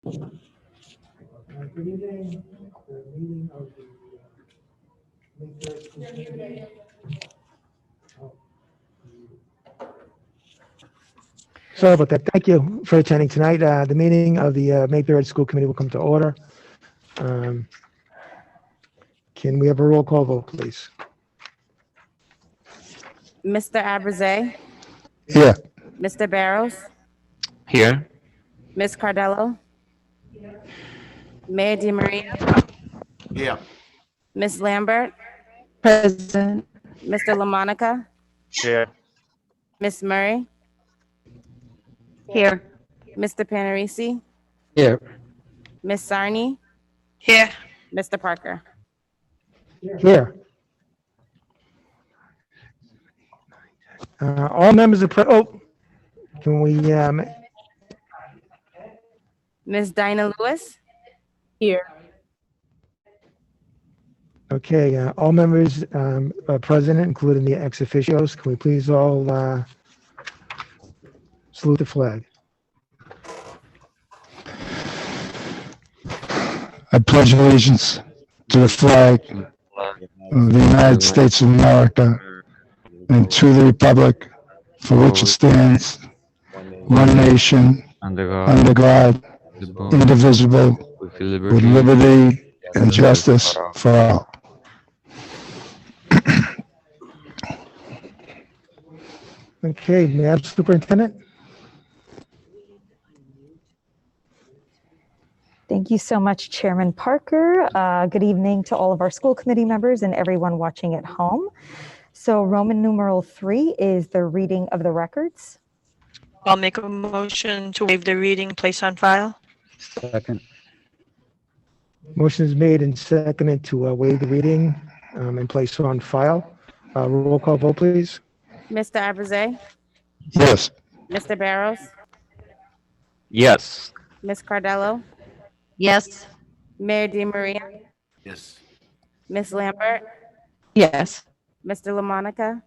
Good evening. The meeting of the May 3rd school committee. Oh, sorry about that. Thank you for attending tonight. The meeting of the May 3rd school committee will come to order. Um, Can we have a roll call vote, please? Mr. Abraze, Here. Mr. Barrows, Here. Ms. Cardello, Mayor DiMaria, Here. Ms. Lambert, Present. Mr. LaMonica, Here. Ms. Murray, Here. Mr. Panarisi, Here. Ms. Sarni, Here. Mr. Parker. Here. All members of, can we, Ms. Dinah Lewis, Here. okay, all members are present, including the ex officios. Can we please all salute the flag? I pledge allegiance to the flag of the United States of America and to the republic for which it stands, one nation, Under God, under God, indivisible, with with liberty and justice for all. Okay, Madam Superintendent? Thank you so much, Chairman Parker. Good evening to all of our school committee members and everyone watching at home. So Roman numeral 3 is the reading of the records. I'll make a motion to waive the reading, place on file. Second. Motion is made and seconded to waive the reading and place on file. Roll call vote, please. Mr. Abraze, Yes. Mr. Barrows, Yes. Ms. Cardello, Yes. Mayor DiMaria, Yes. Ms. Lambert, Yes. Mr. LaMonica,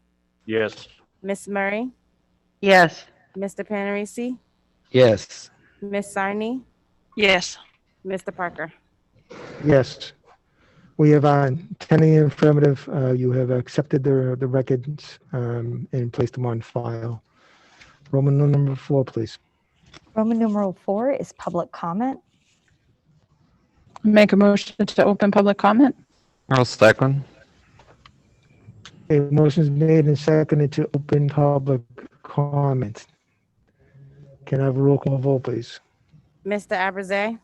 Yes. Ms. Murray, Yes. Mr. Panarisi, Yes. Ms. Sarni, Yes. Mr. Parker. Yes. We have 10 in the affirmative. You have accepted the records and placed them on file. Roman number 4, please. Roman numeral 4 is public comment. Make a motion to open public comment. I'll second. A motion is made and seconded to open public comment. Can I have a roll call vote, please? Mr. Abraze,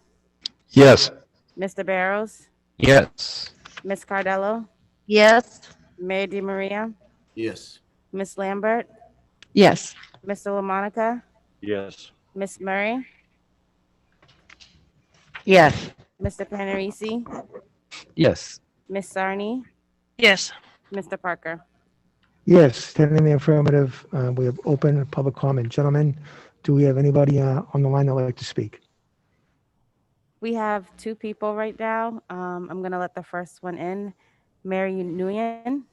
Yes. Mr. Barrows, Yes. Ms. Cardello, Yes. Mayor DiMaria, Yes. Ms. Lambert, Yes. Mr. LaMonica, Yes. Ms. Murray, Yes. Mr. Panarisi, Yes. Ms. Sarni, Yes. Mr. Parker. Yes, 10 in the affirmative. We have open public comment. Gentlemen, do we have anybody on the line that would like to speak? We have 2 people right now. I'm going to let the first one in. Mary Nguyen.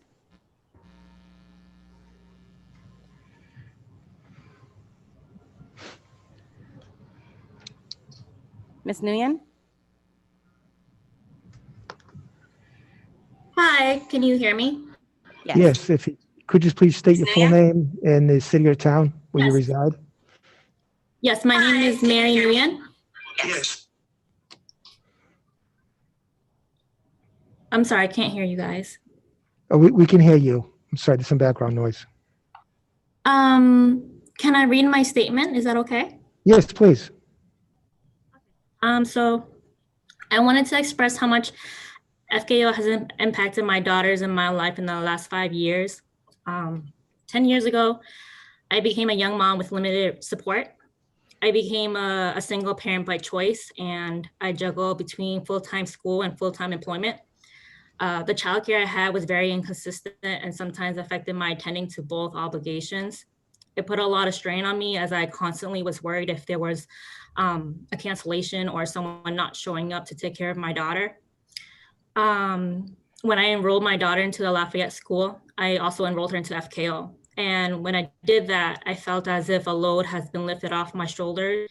Ms. Nguyen? Hi, can you hear me? Yes, if you could just please state your full name and the city or town where you Yes. reside. Yes, my name is Mary Nguyen. Yes. I'm sorry, I can't hear you guys. Oh, we can hear you. I'm sorry, there's some background noise. Can I read my statement? Is that okay? Yes, please. So I wanted to express how much FKO has impacted my daughters and my life in the last 5 years. 10 years ago, I became a young mom with limited support. I became a single parent by choice, and I juggle between full-time school and full-time employment. The childcare I had was very inconsistent and sometimes affected my attending to both obligations. It put a lot of strain on me as I constantly was worried if there was a cancellation or someone not showing up to take care of my daughter. When I enrolled my daughter into the Lafayette School, I also enrolled her into FKO. And when I did that, I felt as if a load has been lifted off my shoulders.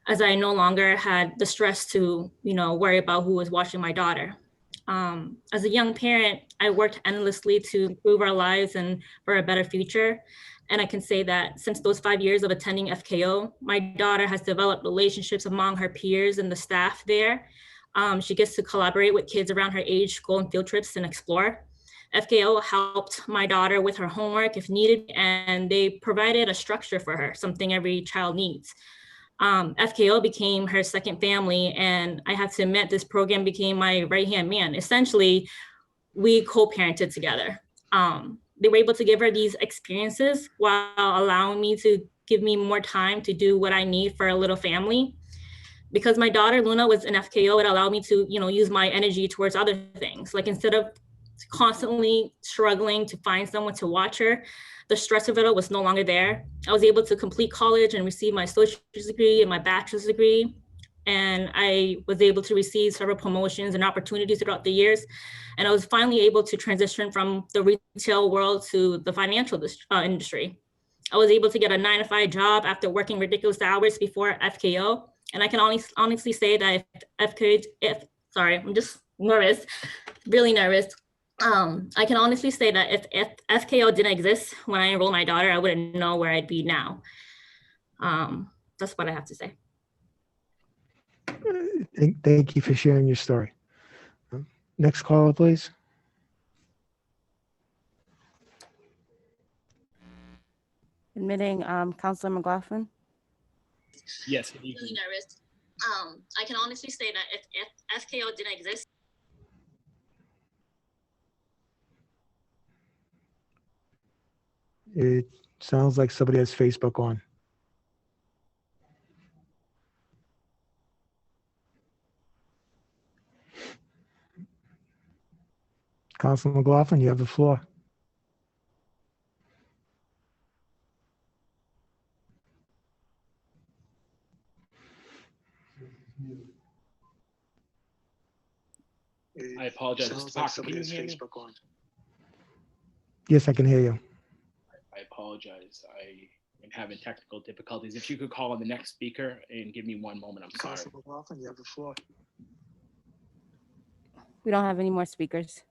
as I no longer had the stress to, worry about who was watching my daughter. As a young parent, I worked endlessly to improve our lives and for a better future. And I can say that since those 5 years of attending FKO, my daughter has developed relationships among her peers and the staff there. She gets to collaborate with kids around her age, go on field trips and explore. FKO helped my daughter with her homework if needed, and they provided a structure for her, something every child needs. FKO became her second family, and I have to admit, this program became my right-hand man. Essentially, we co-parented together. They were able to give her these experiences while allowing me to give me more time to do what I need for a little family. Because my daughter Luna was in FKO, it allowed me to, use my energy towards other things. Like instead of constantly struggling to find someone to watch her, the stress of it all was no longer there. I was able to complete college and receive my associate's degree and my bachelor's degree. And I was able to receive several promotions and opportunities throughout the years. And I was finally able to transition from the retail world to the financial industry. I was able to get a 9-to-5 job after working ridiculous hours before FKO. And I can honestly say that I'm just nervous, really nervous. I can honestly say that if FKO didn't exist when I enrolled my daughter, I wouldn't know where I'd be now. That's what I have to say. Thank you for sharing your story. Next caller, please. Admitting Counselor McLaughlin. Yes. Really nervous. I can honestly say that if FKO didn't exist. It sounds like somebody has Facebook on. Councilor McLaughlin, you have the floor. I apologize. Mr. Parker, can you hear me? Yes, I can hear you. I apologize. I am having technical difficulties. If you could call on the next speaker and give me one moment, I'm sorry. Councilor McLaughlin, you have the floor. We don't have any more speakers.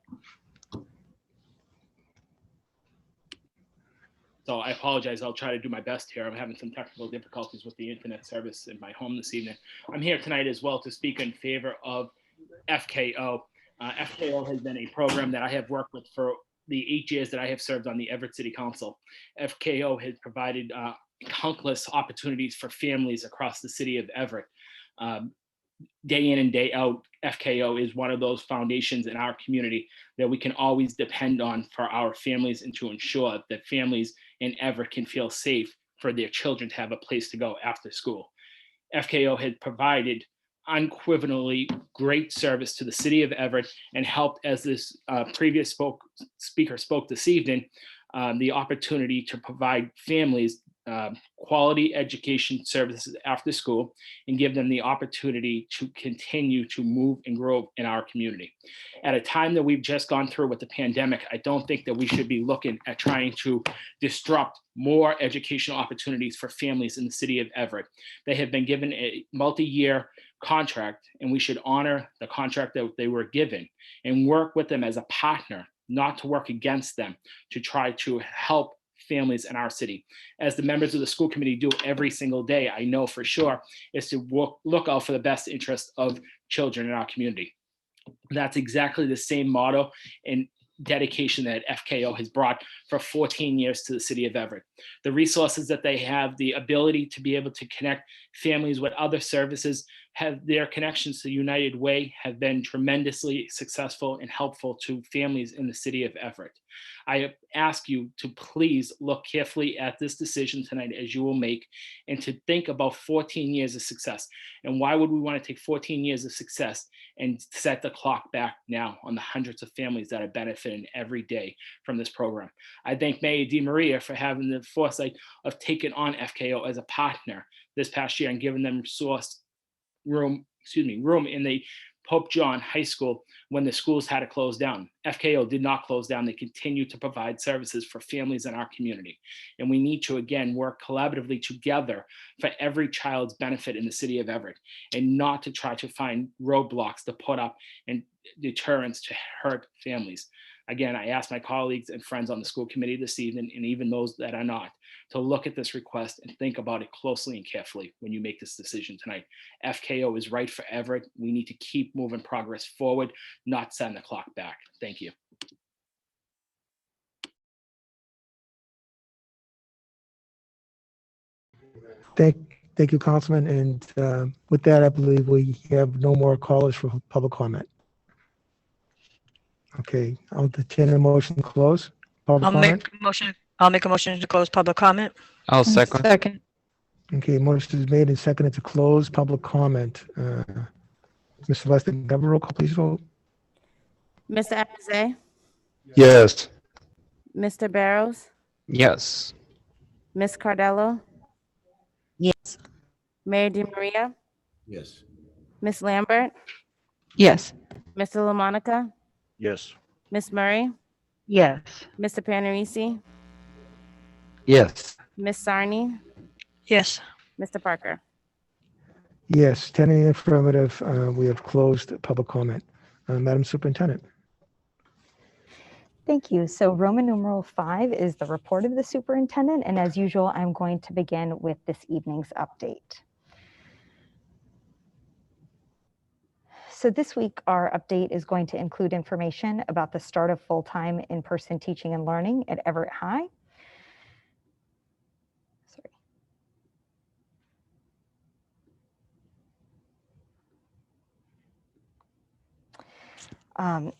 So I apologize. I'll try to do my best here. I'm having some technical difficulties with the internet service in my home this evening. I'm here tonight as well to speak in favor of FKO. FKO has been a program that I have worked with for the 8 years that I have served on the Everett City Council. FKO has provided countless opportunities for families across the city of Everett. Day in and day out, FKO is one of those foundations in our community that we can always depend on for our families and to ensure that families in Everett can feel safe for their children to have a place to go after school. FKO has provided unequivocally great service to the city of Everett and helped, as this previous speaker spoke this evening, the opportunity to provide families quality education services after school and give them the opportunity to continue to move and grow in our community. At a time that we've just gone through with the pandemic, I don't think that we should be looking at trying to disrupt more educational opportunities for families in the city of Everett. They have been given a multi-year contract, and we should honor the contract that they were given and work with them as a partner, not to work against them, to try to help families in our city. As the members of the school committee do every single day, I know for sure, is to look out for the best interest of children in our community. That's exactly the same motto and dedication that FKO has brought for 14 years to the city of Everett. The resources that they have, the ability to be able to connect families with other services, have their connections to United Way have been tremendously successful and helpful to families in the city of Everett. I ask you to please look carefully at this decision tonight as you will make, and to think about 14 years of success. And why would we want to take 14 years of success and set the clock back now on the hundreds of families that are benefiting every day from this program? I thank Mayor DeMaria for having the foresight of taking on FKO as a partner this past year and giving them room in the Pope John High School when the schools had to close down. FKO did not close down. They continue to provide services for families in our community. And we need to, again, work collaboratively together for every child's benefit in the city of Everett, and not to try to find roadblocks to put up and deterrents to hurt families. Again, I ask my colleagues and friends on the school committee this evening, and even those that are not, to look at this request and think about it closely and carefully when you make this decision tonight. FKO is right for Everett. We need to keep moving progress forward, not send the clock back. Thank you. Thank you, Councilman. And with that, I believe we have no more callers for public comment. Okay, I'll entertain a motion to close public comment. I'll make a motion to close public comment. I'll second. Second. Okay, motion is made and seconded to close public comment. Mr. Lester, have a roll call, please vote. Mr. Arizay, Yes. Mr. Barrows, Yes. Ms. Cardello, Yes. Mayor DiMaria, Yes. Ms. Lambert, Yes. Mr. LaMonica, Yes. Ms. Murray, Yes. Mr. Panarisi, Yes. Ms. Sarni, Yes. Mr. Parker. Yes, 10 in the affirmative. We have closed public comment. Madam Superintendent. Thank you. So Roman numeral 5 is the report of the superintendent. And as usual, I'm going to begin with this evening's update. So this week, our update is going to include information about the start of full-time in-person teaching and learning at Everett High.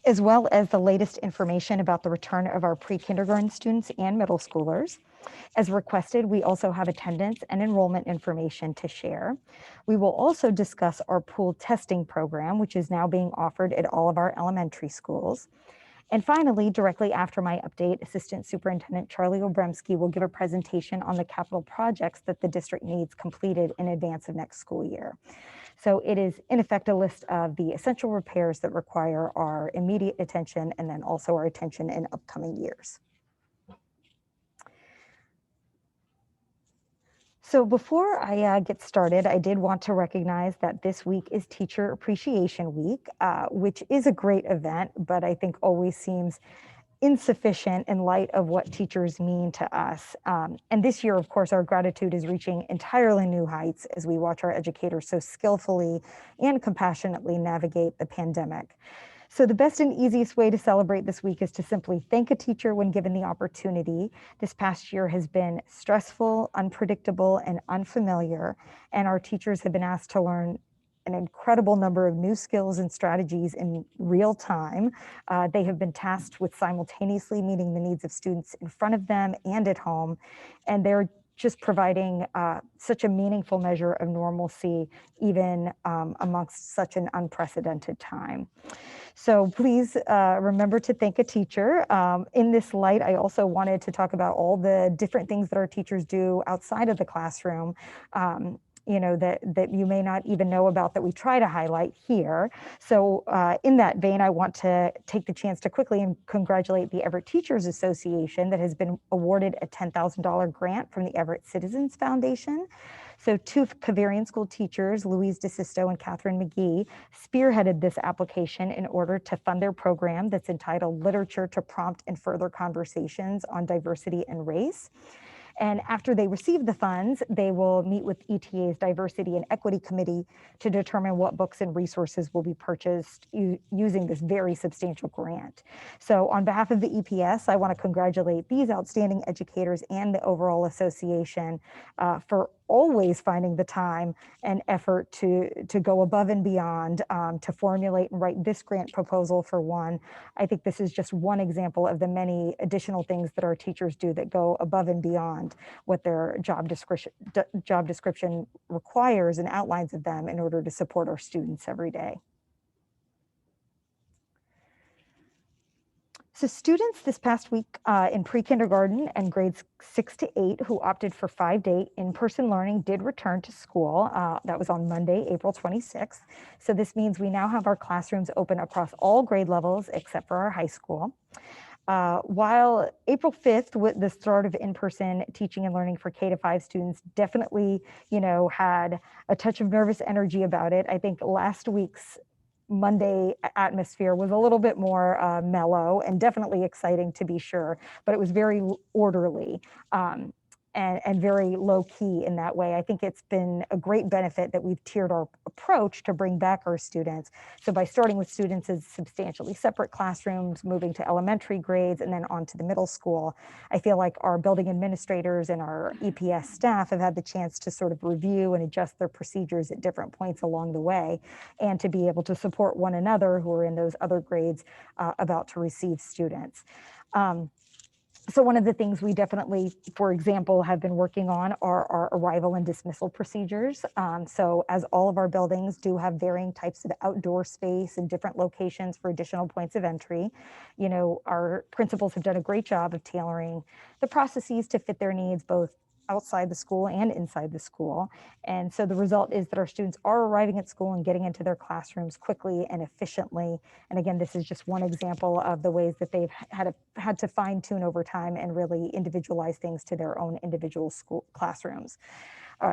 As well as the latest information about the return of our pre-kindergarten students and middle schoolers. As requested, we also have attendance and enrollment information to share. We will also discuss our pool testing program, which is now being offered at all of our elementary schools. And finally, directly after my update, Assistant Superintendent Charlie Obremski will give a presentation on the capital projects that the district needs completed in advance of next school year. So it is, in effect, a list of the essential repairs that require our immediate attention and then also our attention in upcoming years. So before I get started, I did want to recognize that this week is Teacher Appreciation Week, which is a great event, but I think always seems insufficient in light of what teachers mean to us. And this year, of course, our gratitude is reaching entirely new heights as we watch our educators so skillfully and compassionately navigate the pandemic. So the best and easiest way to celebrate this week is to simply thank a teacher when given the opportunity. This past year has been stressful, unpredictable, and unfamiliar, and our teachers have been asked to learn an incredible number of new skills and strategies in real time. They have been tasked with simultaneously meeting the needs of students in front of them and at home, and they're just providing such a meaningful measure of normalcy, even amongst such an unprecedented time. So please remember to thank a teacher. In this light, I also wanted to talk about all the different things that our teachers do outside of the classroom. You know, that you may not even know about that we try to highlight here. So in that vein, I want to take the chance to quickly and congratulate the Everett Teachers Association that has been awarded a $10,000 grant from the Everett Citizens Foundation. So two Cavarian school teachers, Louise DeSisto and Catherine McGee, spearheaded this application in order to fund their program that's entitled Literature to Prompt and Further Conversations on Diversity and Race. And after they receive the funds, they will meet with ETA's Diversity and Equity Committee to determine what books and resources will be purchased using this very substantial grant. So on behalf of the EPS, I want to congratulate these outstanding educators and the overall association for always finding the time and effort to go above and beyond to formulate and write this grant proposal for one. I think this is just one example of the many additional things that our teachers do that go above and beyond what their job description requires and outlines of them in order to support our students every day. So students this past week in pre-kindergarten and grades 6 to 8 who opted for 5-day in-person learning did return to school. That was on Monday, April 26th. So this means we now have our classrooms open across all grade levels except for our high school. While April 5th, with the start of in-person teaching and learning for K to 5 students, definitely, had a touch of nervous energy about it. I think last week's Monday atmosphere was a little bit more mellow and definitely exciting to be sure, but it was very orderly. And very low key in that way. I think it's been a great benefit that we've tiered our approach to bring back our students. So by starting with students in substantially separate classrooms, moving to elementary grades, and then on to the middle school, I feel like our building administrators and our EPS staff have had the chance to sort of review and adjust their procedures at different points along the way, and to be able to support one another who are in those other grades about to receive students. So one of the things we definitely, for example, have been working on are our arrival and dismissal procedures. So as all of our buildings do have varying types of outdoor space and different locations for additional points of entry, our principals have done a great job of tailoring the processes to fit their needs, both outside the school and inside the school. And so the result is that our students are arriving at school and getting into their classrooms quickly and efficiently. And again, this is just one example of the ways that they've had to fine tune over time and really individualize things to their own individual school classrooms.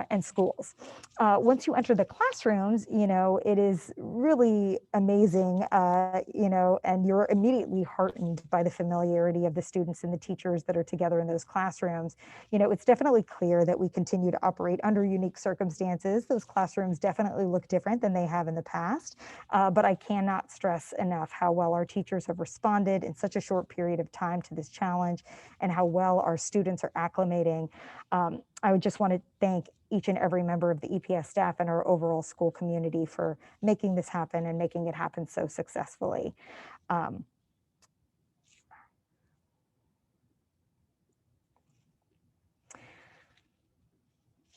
And schools. Once you enter the classrooms, it is really amazing, and you're immediately heartened by the familiarity of the students and the teachers that are together in those classrooms. It's definitely clear that we continue to operate under unique circumstances. Those classrooms definitely look different than they have in the past, but I cannot stress enough how well our teachers have responded in such a short period of time to this challenge, and how well our students are acclimating. I would just want to thank each and every member of the EPS staff and our overall school community for making this happen and making it happen so successfully.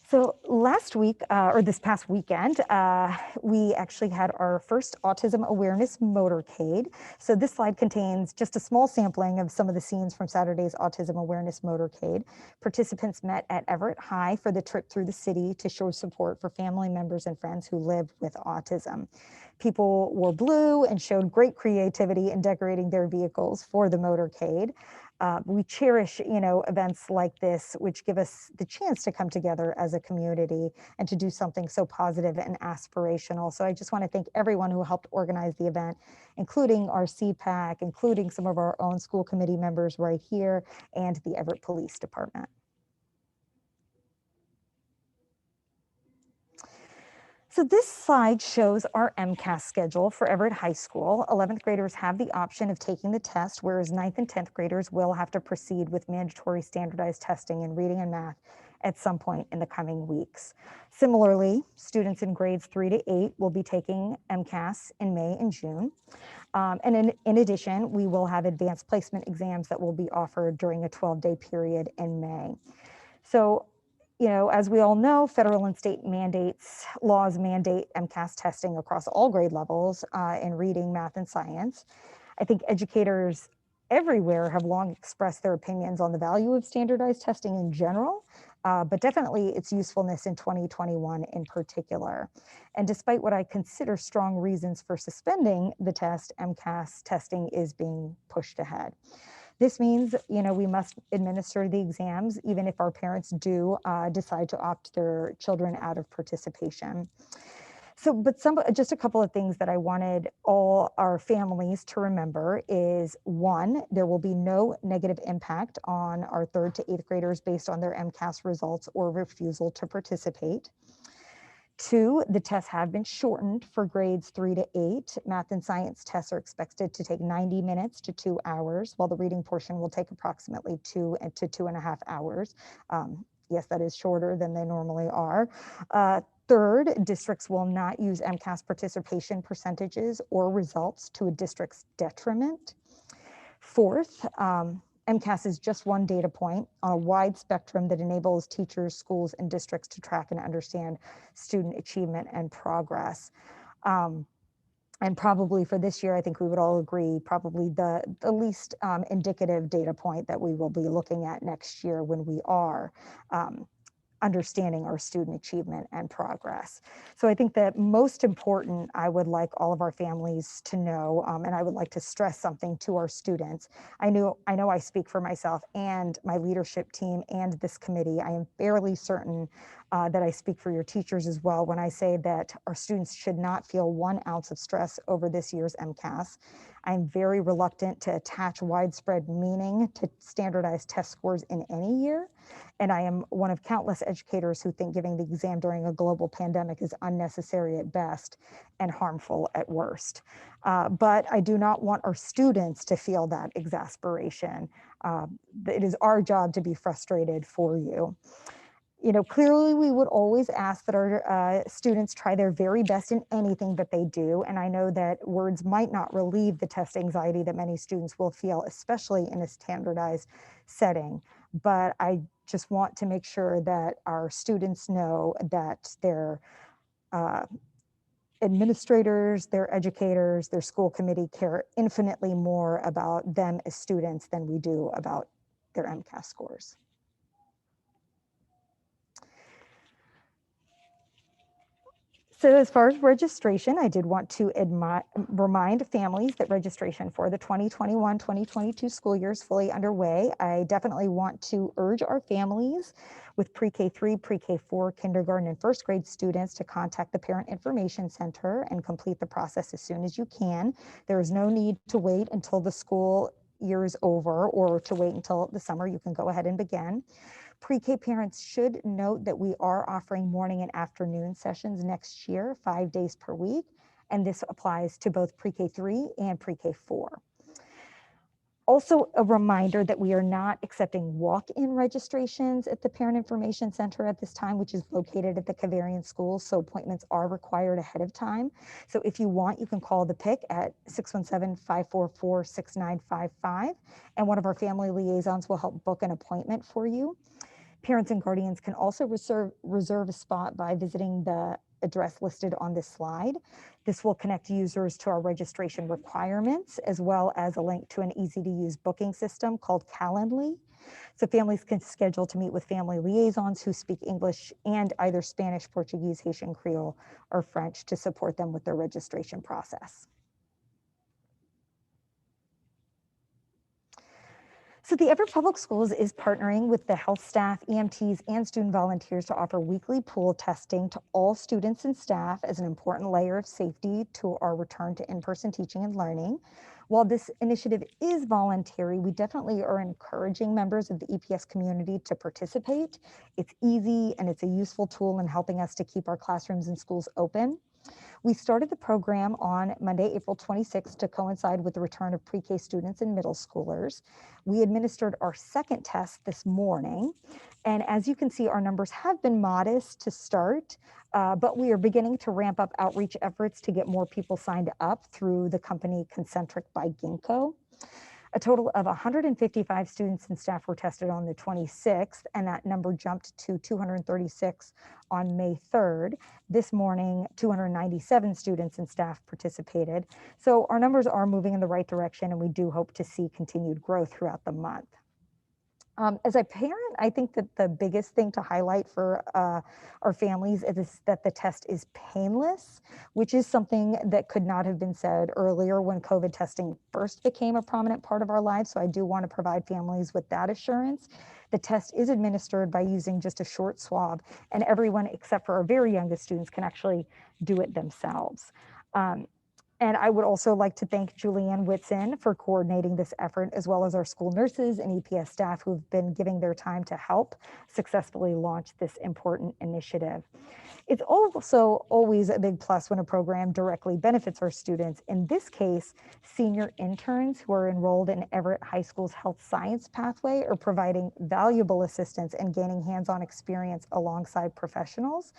So last week, or this past weekend, we actually had our first Autism Awareness Motorcade. So this slide contains just a small sampling of some of the scenes from Saturday's Autism Awareness Motorcade. Participants met at Everett High for the trip through the city to show support for family members and friends who live with autism. People wore blue and showed great creativity in decorating their vehicles for the motorcade. We cherish, events like this, which give us the chance to come together as a community and to do something so positive and aspirational. So I just want to thank everyone who helped organize the event, including our CPAC, including some of our own school committee members right here, and the Everett Police Department. So this slide shows our MCAS schedule for Everett High School. 11th graders have the option of taking the test, whereas 9th and 10th graders will have to proceed with mandatory standardized testing in reading and math at some point in the coming weeks. Similarly, students in grades 3 to 8 will be taking MCAS in May and June. And in addition, we will have advanced placement exams that will be offered during a 12-day period in May. So, as we all know, federal and state laws mandate MCAS testing across all grade levels in reading, math, and science. I think educators everywhere have long expressed their opinions on the value of standardized testing in general, but definitely its usefulness in 2021 in particular. And despite what I consider strong reasons for suspending the test, MCAS testing is being pushed ahead. This means, we must administer the exams even if our parents do decide to opt their children out of participation. So, but just a couple of things that I wanted all our families to remember is, one, there will be no negative impact on our 3rd to 8th graders based on their MCAS results or refusal to participate. 2, the tests have been shortened for grades 3 to 8. Math and science tests are expected to take 90 minutes to 2 hours, while the reading portion will take approximately 2 to 2.5 hours. Yes, that is shorter than they normally are. 3rd, districts will not use MCAS participation percentages or results to a district's detriment. 4th, MCAS is just one data point on a wide spectrum that enables teachers, schools, and districts to track and understand student achievement and progress. And probably for this year, I think we would all agree, probably the least indicative data point that we will be looking at next year when we are understanding our student achievement and progress. So I think that most important, I would like all of our families to know, and I would like to stress something to our students. I know I speak for myself and my leadership team and this committee. I am fairly certain that I speak for your teachers as well when I say that our students should not feel 1 ounce of stress over this year's MCAS. I'm very reluctant to attach widespread meaning to standardized test scores in any year. And I am one of countless educators who think giving the exam during a global pandemic is unnecessary at best and harmful at worst. But I do not want our students to feel that exasperation. It is our job to be frustrated for you. You know, clearly we would always ask that our students try their very best in anything that they do. And I know that words might not relieve the test anxiety that many students will feel, especially in a standardized setting. But I just want to make sure that our students know that their administrators, their educators, their school committee care infinitely more about them as students than we do about their MCAS scores. So as far as registration, I did want to remind families that registration for the 2021-2022 school year is fully underway. I definitely want to urge our families with pre-K3, pre-K4, kindergarten, and first grade students to contact the Parent Information Center and complete the process as soon as you can. There is no need to wait until the school year is over or to wait until the summer. You can go ahead and begin. Pre-K parents should note that we are offering morning and afternoon sessions next year, 5 days per week, and this applies to both pre-K3 and pre-K4. Also, a reminder that we are not accepting walk-in registrations at the Parent Information Center at this time, which is located at the Cavarian School, so appointments are required ahead of time. So if you want, you can call the PIC at 617-544-6955, and one of our family liaisons will help book an appointment for you. Parents and guardians can also reserve a spot by visiting the address listed on this slide. This will connect users to our registration requirements, as well as a link to an easy-to-use booking system called Calendly. So families can schedule to meet with family liaisons who speak English and either Spanish, Portuguese, Haitian, Creole, or French to support them with their registration process. So the Everett Public Schools is partnering with the health staff, EMTs, and student volunteers to offer weekly pool testing to all students and staff as an important layer of safety to our return to in-person teaching and learning. While this initiative is voluntary, we definitely are encouraging members of the EPS community to participate. It's easy and it's a useful tool in helping us to keep our classrooms and schools open. We started the program on Monday, April 26th to coincide with the return of pre-K students and middle schoolers. We administered our second test this morning. And as you can see, our numbers have been modest to start, but we are beginning to ramp up outreach efforts to get more people signed up through the company Concentric by Ginkgo. A total of 155 students and staff were tested on the 26th, and that number jumped to 236 on May 3rd. This morning, 297 students and staff participated. So our numbers are moving in the right direction, and we do hope to see continued growth throughout the month. As a parent, I think that the biggest thing to highlight for our families is that the test is painless, which is something that could not have been said earlier when COVID testing first became a prominent part of our lives. So I do want to provide families with that assurance. The test is administered by using just a short swab, and everyone except for our very youngest students can actually do it themselves. And I would also like to thank Julianne Whitson for coordinating this effort, as well as our school nurses and EPS staff who've been giving their time to help successfully launch this important initiative. It's also always a big plus when a program directly benefits our students. In this case, senior interns who are enrolled in Everett High School's health science pathway are providing valuable assistance and gaining hands-on experience alongside professionals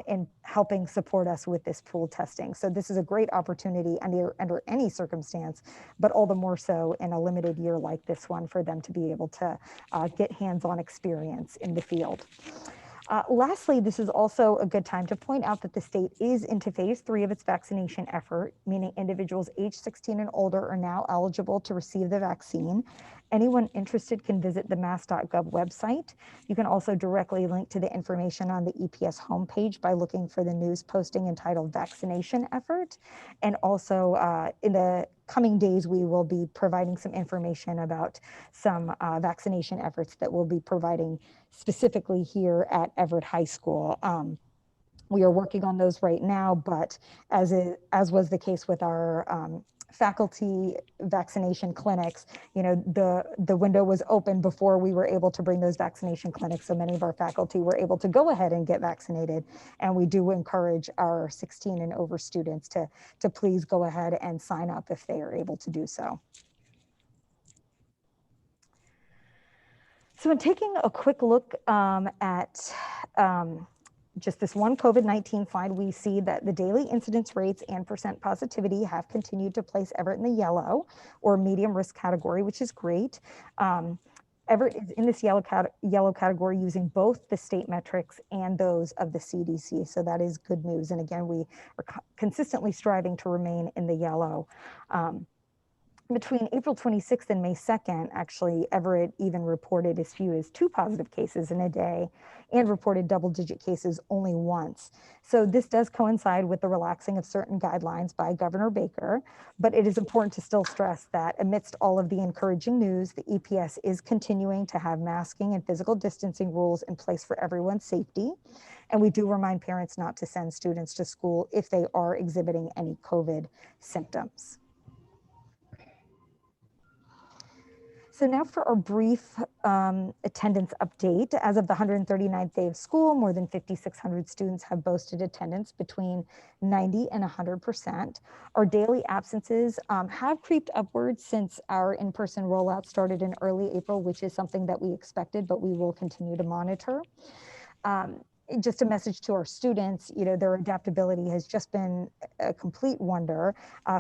in helping support us with this pool testing. So this is a great opportunity under any circumstance, but all the more so in a limited year like this one for them to be able to get hands-on experience in the field. Lastly, this is also a good time to point out that the state is into phase 3 of its vaccination effort, meaning individuals age 16 and older are now eligible to receive the vaccine. Anyone interested can visit the mass.gov website. You can also directly link to the information on the EPS homepage by looking for the news posting entitled Vaccination Effort. And also in the coming days, we will be providing some information about some vaccination efforts that we'll be providing specifically here at Everett High School. We are working on those right now, but as was the case with our faculty vaccination clinics, you know, the window was open before we were able to bring those vaccination clinics. So many of our faculty were able to go ahead and get vaccinated. And we do encourage our 16 and over students to please go ahead and sign up if they are able to do so. So in taking a quick look at just this one COVID-19 slide, we see that the daily incidence rates and percent positivity have continued to place Everett in the yellow or medium risk category, which is great. Everett is in this yellow category using both the state metrics and those of the CDC. So that is good news. And again, we are consistently striving to remain in the yellow. Between April 26th and May 2nd, actually, Everett even reported as few as 2 positive cases in a day and reported double-digit cases only once. So this does coincide with the relaxing of certain guidelines by Governor Baker, but it is important to still stress that amidst all of the encouraging news, the EPS is continuing to have masking and physical distancing rules in place for everyone's safety. And we do remind parents not to send students to school if they are exhibiting any COVID symptoms. So now for our brief attendance update. As of the 139th day of school, more than 5,600 students have posted attendance between 90 and 100%. Our daily absences have creeped upwards since our in-person rollout started in early April, which is something that we expected, but we will continue to monitor. Just a message to our students, you know, their adaptability has just been a complete wonder.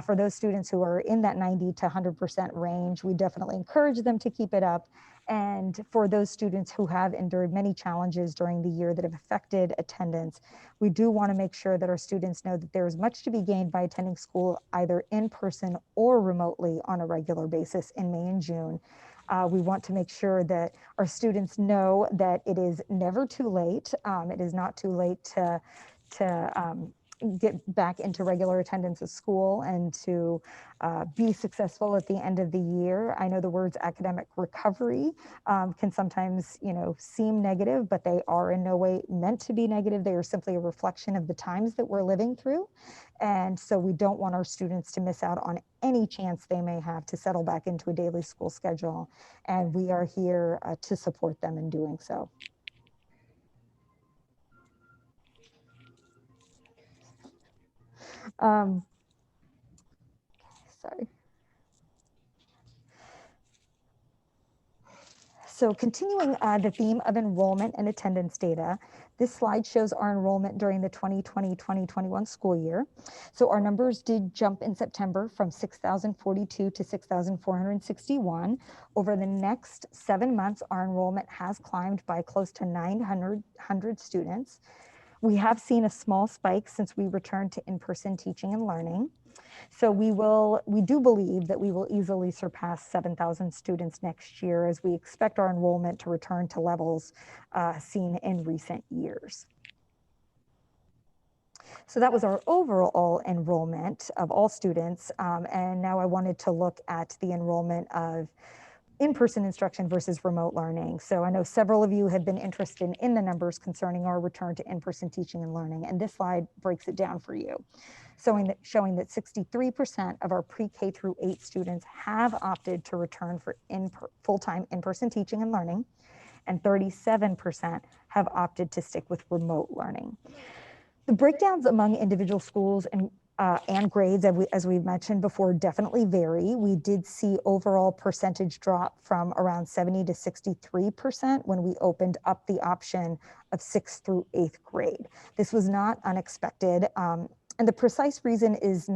For those students who are in that 90 to 100% range, we definitely encourage them to keep it up. And for those students who have endured many challenges during the year that have affected attendance, we do want to make sure that our students know that there is much to be gained by attending school either in person or remotely on a regular basis in May and June. We want to make sure that our students know that it is never too late. It is not too late to get back into regular attendance at school and to be successful at the end of the year. I know the words academic recovery can sometimes, you know, seem negative, but they are in no way meant to be negative. They are simply a reflection of the times that we're living through. And so we don't want our students to miss out on any chance they may have to settle back into a daily school schedule. And we are here to support them in doing so. Sorry. So continuing the theme of enrollment and attendance data, this slide shows our enrollment during the 2020-2021 school year. So our numbers did jump in September from 6,042 to 6,461. Over the next 7 months, our enrollment has climbed by close to 900 students. We have seen a small spike since we returned to in-person teaching and learning. So we do believe that we will easily surpass 7,000 students next year as we expect our enrollment to return to levels seen in recent years. So that was our overall enrollment of all students. And now I wanted to look at the enrollment of in-person instruction versus remote learning. So I know several of you have been interested in the numbers concerning our return to in-person teaching and learning, and this slide breaks it down for you, showing that 63% of our pre-K through 8 students have opted to return for full-time in-person teaching and learning, and 37% have opted to stick with remote learning. The breakdowns among individual schools and grades, as we've mentioned before, definitely vary. We did see overall percentage drop from around 70 to 63% when we opened up the option of 6th through 8th grade. This was not unexpected, and the precise reason is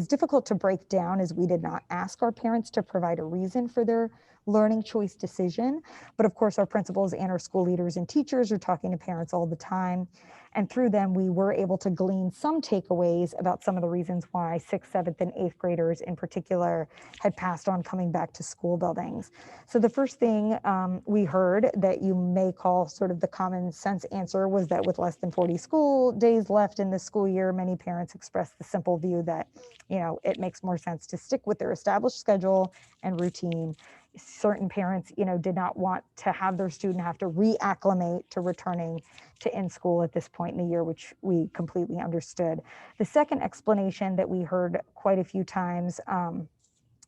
difficult to break down, as we did not ask our parents to provide a reason for their learning choice decision. But of course, our principals and our school leaders and teachers are talking to parents all the time. And through them, we were able to glean some takeaways about some of the reasons why 6th, 7th, and 8th graders in particular had passed on coming back to school buildings. So the first thing we heard that you may call sort of the common sense answer was that with less than 40 school days left in the school year, many parents expressed the simple view that, it makes more sense to stick with their established schedule and routine. Certain parents, did not want to have their student have to reacclimate to returning to in school at this point in the year, which we completely understood. The second explanation that we heard quite a few times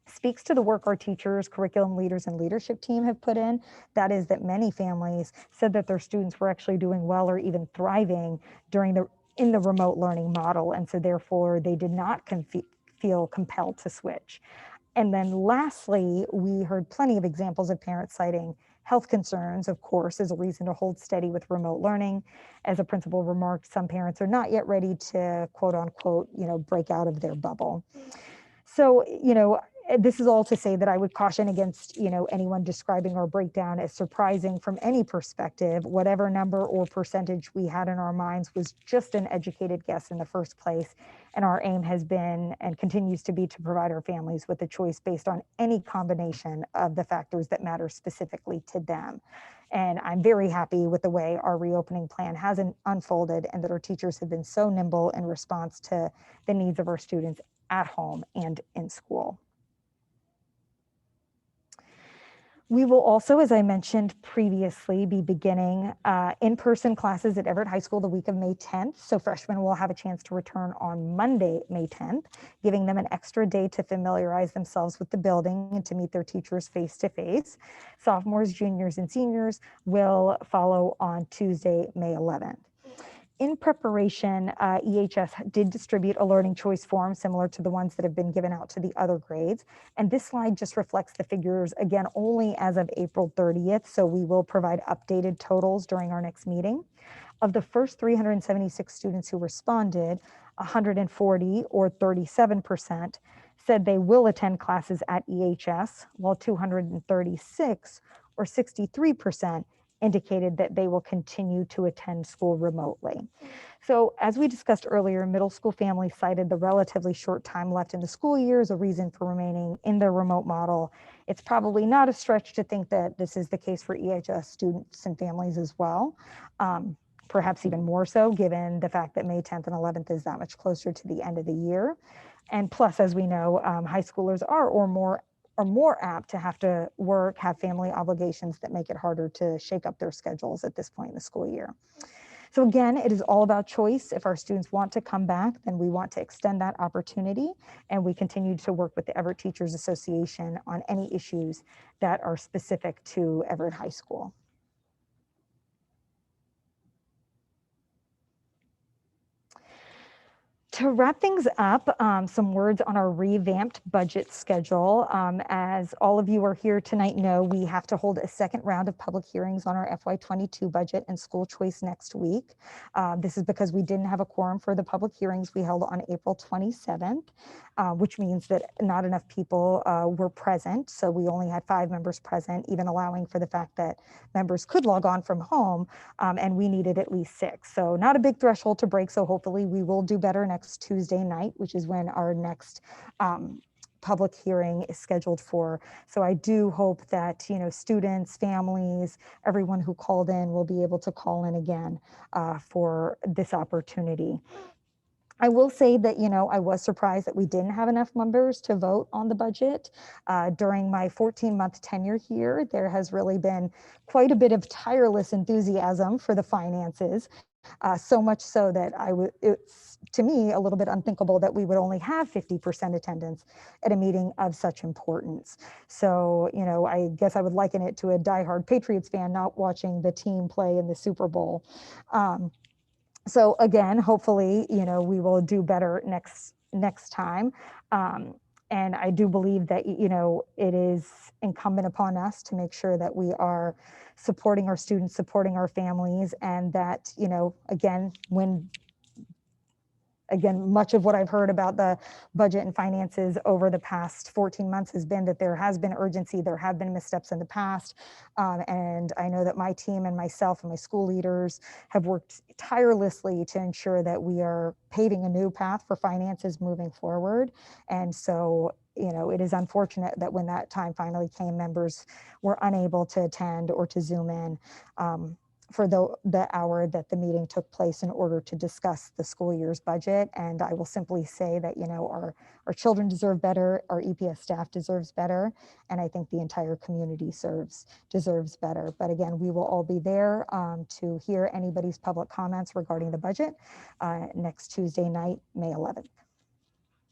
speaks to the work our teachers, curriculum leaders, and leadership team have put in. That is that many families said that their students were actually doing well or even thriving in the remote learning model. And so therefore they did not feel compelled to switch. And then lastly, we heard plenty of examples of parents citing health concerns, of course, as a reason to hold steady with remote learning. As a principal remarked, some parents are not yet ready to quote unquote, break out of their bubble. So, this is all to say that I would caution against, anyone describing our breakdown as surprising from any perspective. Whatever number or percentage we had in our minds was just an educated guess in the first place. And our aim has been and continues to be to provide our families with a choice based on any combination of the factors that matter specifically to them. And I'm very happy with the way our reopening plan has unfolded and that our teachers have been so nimble in response to the needs of our students at home and in school. We will also, as I mentioned previously, be beginning in-person classes at Everett High School the week of May 10th. So freshmen will have a chance to return on Monday, May 10th, giving them an extra day to familiarize themselves with the building and to meet their teachers face-to-face. Sophomores, juniors, and seniors will follow on Tuesday, May 11th. In preparation, EHS did distribute a learning choice form similar to the ones that have been given out to the other grades. And this slide just reflects the figures, again, only as of April 30th. So we will provide updated totals during our next meeting. Of the first 376 students who responded, 140 or 37% said they will attend classes at EHS, while 236 or 63% indicated that they will continue to attend school remotely. So as we discussed earlier, middle school families cited the relatively short time left in the school year as a reason for remaining in their remote model. It's probably not a stretch to think that this is the case for EHS students and families as well. Perhaps even more so given the fact that May 10th and 11th is that much closer to the end of the year. And plus, as we know, high schoolers are more apt to have to work, have family obligations that make it harder to shake up their schedules at this point in the school year. So again, it is all about choice. If our students want to come back, then we want to extend that opportunity, and we continue to work with the Everett Teachers Association on any issues that are specific to Everett High School. To wrap things up, some words on our revamped budget schedule. As all of you are here tonight know, we have to hold a second round of public hearings on our FY22 budget and school choice next week. This is because we didn't have a quorum for the public hearings we held on April 27th, which means that not enough people were present. So we only had 5 members present, even allowing for the fact that members could log on from home, and we needed at least 6. So not a big threshold to break. So hopefully we will do better next Tuesday night, which is when our next public hearing is scheduled for. So I do hope that, students, families, everyone who called in will be able to call in again for this opportunity. I will say that, I was surprised that we didn't have enough members to vote on the budget. During my 14-month tenure here, there has really been quite a bit of tireless enthusiasm for the finances. So much so that it's to me a little bit unthinkable that we would only have 50% attendance at a meeting of such importance. So, I guess I would liken it to a diehard Patriots fan not watching the team play in the Super Bowl. So again, hopefully, we will do better next time. And I do believe that, it is incumbent upon us to make sure that we are supporting our students, supporting our families, and that, again, when again, much of what I've heard about the budget and finances over the past 14 months has been that there has been urgency, there have been missteps in the past. And I know that my team and myself and my school leaders have worked tirelessly to ensure that we are paving a new path for finances moving forward. And so, it is unfortunate that when that time finally came, members were unable to attend or to Zoom in for the hour that the meeting took place in order to discuss the school year's budget. And I will simply say that, our children deserve better, our EPS staff deserves better, and I think the entire community deserves better. But again, we will all be there to hear anybody's public comments regarding the budget next Tuesday night, May 11th.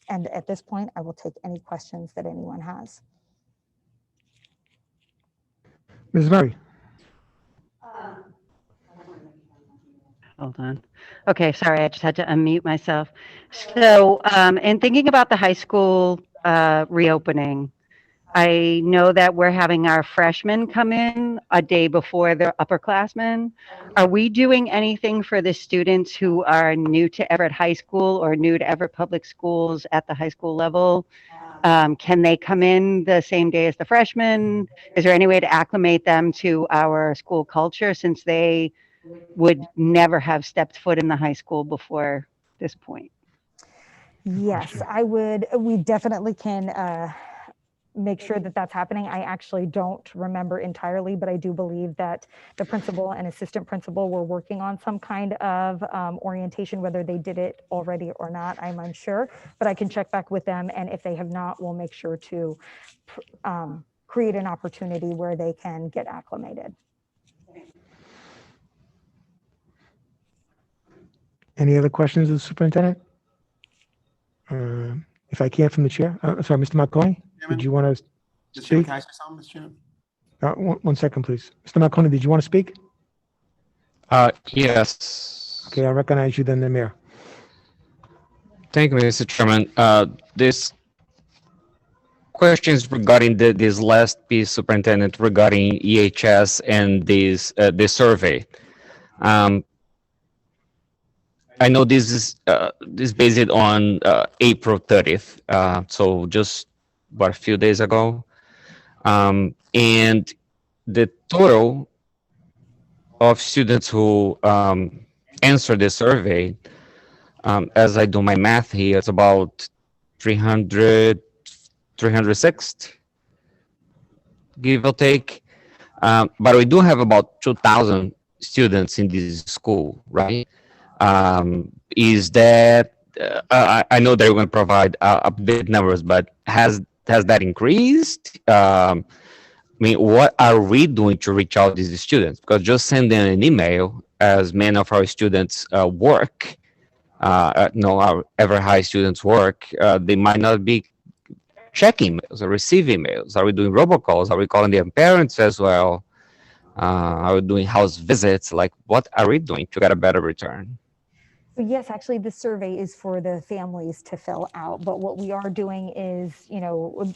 And at this point, I will take any questions that anyone has. Ms. Murray? Hold on. Okay, sorry, I just had to unmute myself. So, in thinking about the high school reopening, I know that we're having our freshmen come in a day before the upperclassmen. Are we doing anything for the students who are new to Everett High School or new to Everett Public Schools at the high school level? Can they come in the same day as the freshmen? Is there any way to acclimate them to our school culture, since they would never have stepped foot in the high school before this point? Yes, we definitely can make sure that that's happening. I actually don't remember entirely, but I do believe that the principal and assistant principal were working on some kind of orientation. Whether they did it already or not, I'm unsure, but I can check back with them. And if they have not, we'll make sure to create an opportunity where they can get acclimated. Any other questions of the superintendent? If I can, from the chair. Sorry, Mr. Marconi, did you want to Mr. Chairman, speak? can I say something, Mr. Chairman? One second, please. Mr. Marconi, did you want to speak? Yes. Okay, I recognize you then, the mayor. Thank you, Mr. Chairman. This questions regarding this last piece, Superintendent, regarding EHS and this survey. I know this is based on April 30th, so just a few days ago, and the total of students who answered the survey, as I do my math here, it's about 306, give or take. But we do have about 2,000 students in this school, right? Is that I know they're going to provide updated numbers, but has that increased? I mean, what are we doing to reach out to these students? Because just sending an email, as many of our students work, our Everett High students work, they might not be checking emails or receive emails. Are we doing robocalls? Are we calling their parents as well? Are we doing house visits? Like, what are we doing to get a better return? So yes, actually, the survey is for the families to fill out. But what we are doing is,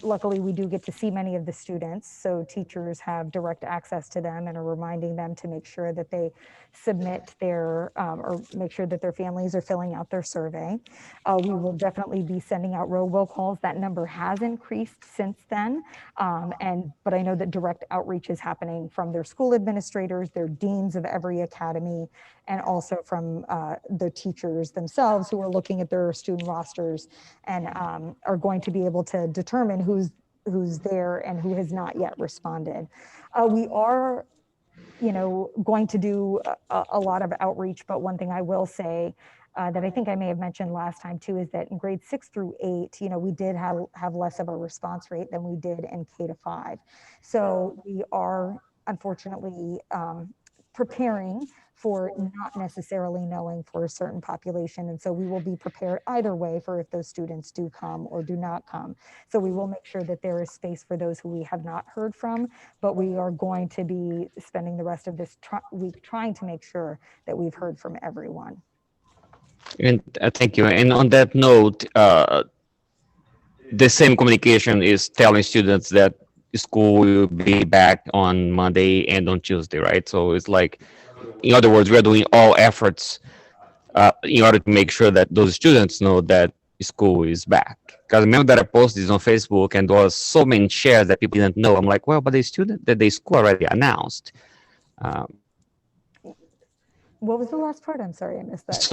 luckily we do get to see many of the students. So teachers have direct access to them and are reminding them to make sure that they submit or make sure that their families are filling out their survey. We will definitely be sending out robocalls. That number has increased since then. But I know that direct outreach is happening from their school administrators, their deans of every academy, and also from the teachers themselves, who are looking at their student rosters and are going to be able to determine who's there and who has not yet responded. We are, going to do a lot of outreach, but one thing I will say that I think I may have mentioned last time too is that in grades 6 through 8, we did have less of a response rate than we did in K-5. So we are unfortunately preparing for not necessarily knowing for a certain population. And so we will be prepared either way for if those students do come or do not come. So we will make sure that there is space for those who we have not heard from, but we are going to be spending the rest of this week trying to make sure that we've heard from everyone. And thank you. And on that note, the same communication is telling students that school will be back on Monday and on Tuesday, right? So it's like, in other words, we are doing all efforts in order to make sure that those students know that school is back. Because I remember that I posted this on Facebook and there was so many shares that people didn't know. I'm like, well, but the school already announced. What was the last part? I'm sorry, I missed that.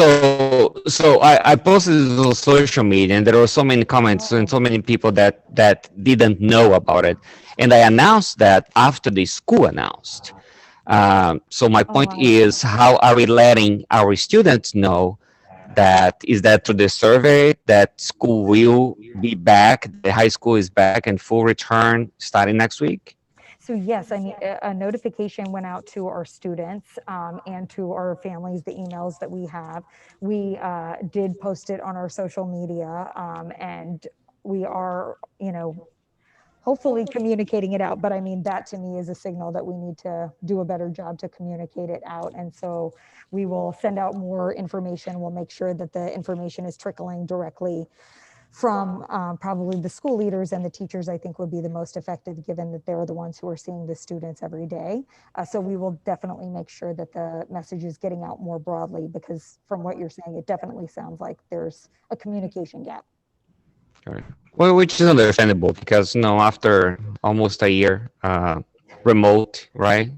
So I posted this on social media, and there were so many comments and so many people that didn't know about it. And I announced that after the school announced. So my point is, how are we letting our students know that? Is that through the survey that school will be back, the high school is back and full return starting next week? So yes, I mean, a notification went out to our students and to our families, the emails that we have. We did post it on our social media and we are, hopefully communicating it out. But I mean, that to me is a signal that we need to do a better job to communicate it out. And so we will send out more information. We'll make sure that the information is trickling directly from probably the school leaders and the teachers. I think would be the most effective, given that they're the ones who are seeing the students every day. So we will definitely make sure that the message is getting out more broadly, because from what you're saying, it definitely sounds like there's a communication gap. Right. Well, which is understandable because, after almost a year remote, right?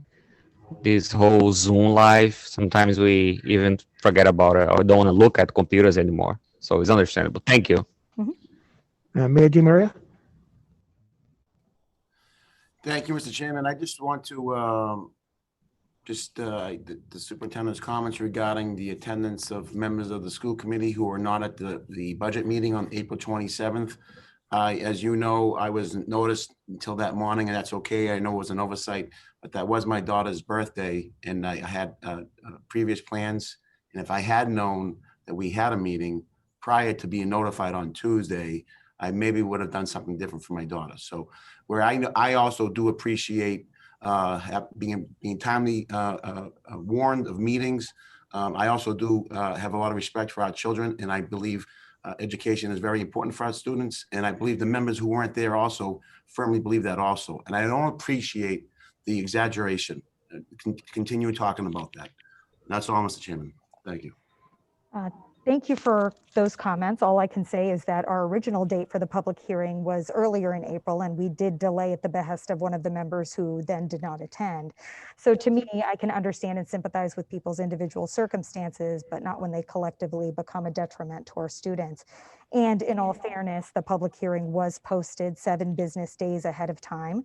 This whole Zoom life, sometimes we even forget about it or don't want to look at computers anymore. So it's understandable. Thank you. Mayor DiMaria? Thank you, Mr. Chairman. I just want to, the superintendent's comments regarding the attendance of members of the school committee who were not at the budget meeting on April 27th. As you know, I wasn't noticed until that morning, and that's okay. I know it was an oversight, but that was my daughter's birthday, and I had previous plans. And if I had known that we had a meeting prior to being notified on Tuesday, I maybe would have done something different for my daughter. So where I also do appreciate being timely warned of meetings. I also do have a lot of respect for our children, and I believe education is very important for our students. And I believe the members who weren't there also firmly believe that also. And I don't appreciate the exaggeration. Continue talking about that. That's all, Mr. Chairman. Thank you. Thank you for those comments. All I can say is that our original date for the public hearing was earlier in April, and we did delay at the behest of one of the members who then did not attend. So to me, I can understand and sympathize with people's individual circumstances, but not when they collectively become a detriment to our students. And in all fairness, the public hearing was posted 7 business days ahead of time.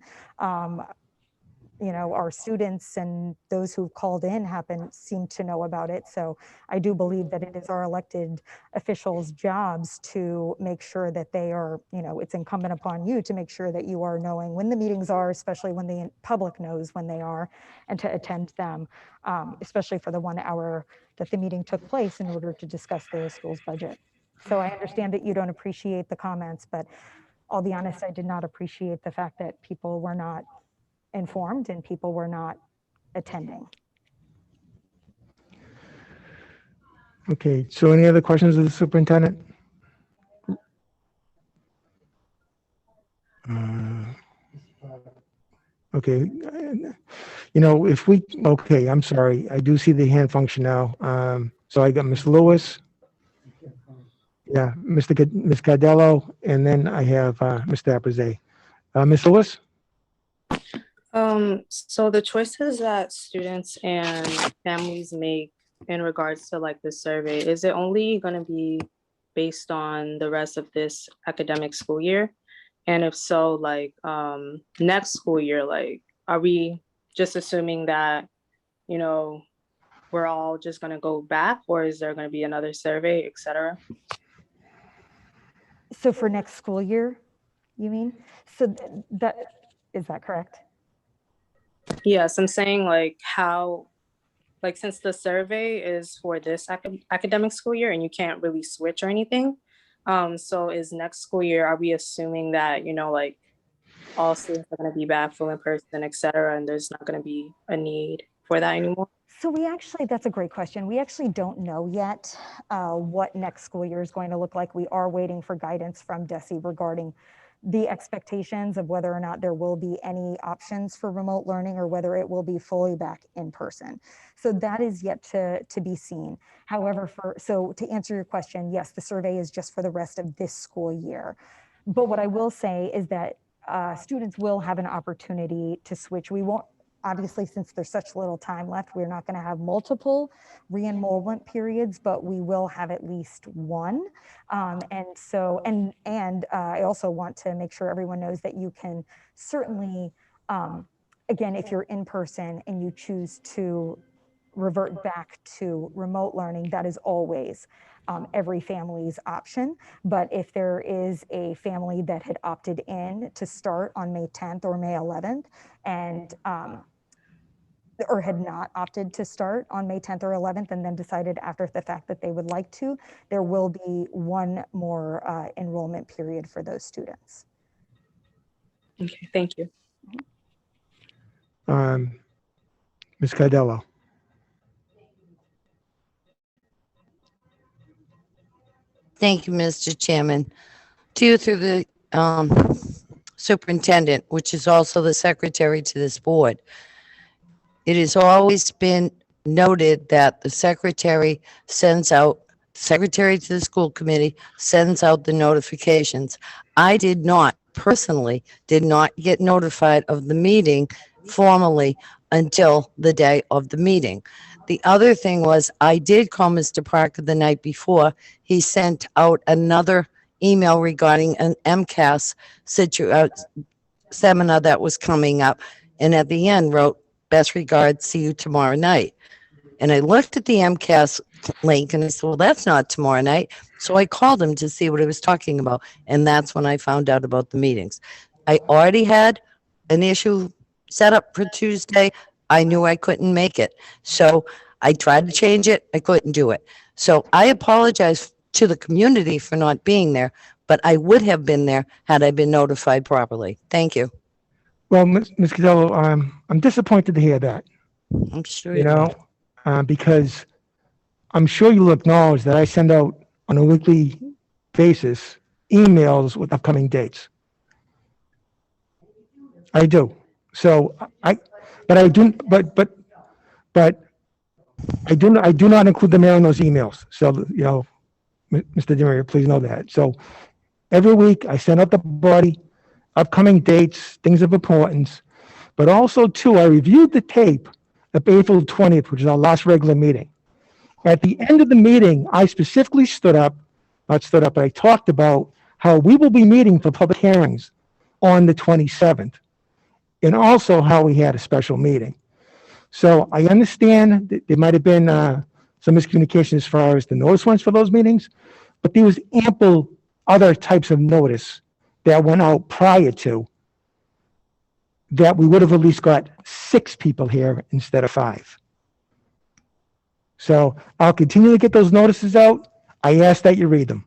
Our students and those who've called in seem to know about it. So I do believe that it is our elected officials' jobs to make sure that they are, it's incumbent upon you to make sure that you are knowing when the meetings are, especially when the public knows when they are, and to attend them, especially for the 1 hour that the meeting took place in order to discuss the school's budget. So I understand that you don't appreciate the comments, but I'll be honest, I did not appreciate the fact that people were not informed and people were not attending. Okay, so any other questions of the superintendent? Okay, I'm sorry, I do see the hand function now. So I got Ms. Lewis. Yeah, Ms. Cardello, and then I have Mr. Aprizay. Ms. Lewis? So the choices that students and families make in regards to the survey, is it only going to be based on the rest of this academic school year? And if so, next school year, are we just assuming that, we're all just going to go back, or is there going to be another survey, et cetera? So for next school year, you mean? So is that correct? Yes, I'm saying how, since the survey is for this academic school year and you can't really switch or anything. So is next school year, are we assuming that, all students are going to be back full in person, et cetera, and there's not going to be a need for that anymore? So that's a great question. We actually don't know yet what next school year is going to look like. We are waiting for guidance from DESE regarding the expectations of whether or not there will be any options for remote learning or whether it will be fully back in person. So that is yet to be seen. However, so to answer your question, yes, the survey is just for the rest of this school year. But what I will say is that students will have an opportunity to switch. We won't, obviously, since there's such little time left, we're not going to have multiple re-enrollment periods, but we will have at least one. And I also want to make sure everyone knows that you can certainly, again, if you're in person and you choose to revert back to remote learning, that is always every family's option. But if there is a family that had opted in to start on May 10th or May 11th and or had not opted to start on May 10th or 11th and then decided after the fact that they would like to, there will be one more enrollment period for those students. Okay, thank you. Ms. Cardello. Thank you, Mr. Chairman. To you through the superintendent, which is also the secretary to this board. It has always been noted that the secretary to the school committee sends out the notifications. I personally did not get notified of the meeting formally until the day of the meeting. The other thing was I did call Mr. Parker the night before. He sent out another email regarding an MCAS seminar that was coming up. And at the end wrote, best regards, see you tomorrow night. And I looked at the MCAS link and I said, well, that's not tomorrow night. So I called him to see what he was talking about. And that's when I found out about the meetings. I already had an issue set up for Tuesday. I knew I couldn't make it. So I tried to change it. I couldn't do it. So I apologize to the community for not being there, but I would have been there had I been notified properly. Thank you. Well, Ms. Cardello, I'm disappointed to hear that. I'm sure You know, because I'm sure you'll acknowledge that I send out on a weekly basis emails with upcoming dates. I do. So I do not include the mail in those emails. So, you know, Mr. Demary, please know that. So every week I send out the body, upcoming dates, things of importance, but also too, I reviewed the tape of April 20th, which is our last regular meeting. At the end of the meeting, I specifically but I talked about how we will be meeting for public hearings on the 27th, and also how we had a special meeting. So I understand that there might have been some miscommunication as far as the notice went for those meetings, but there was ample other types of notice that went out prior to that we would have at least got 6 people here instead of 5. So I'll continue to get those notices out. I ask that you read them.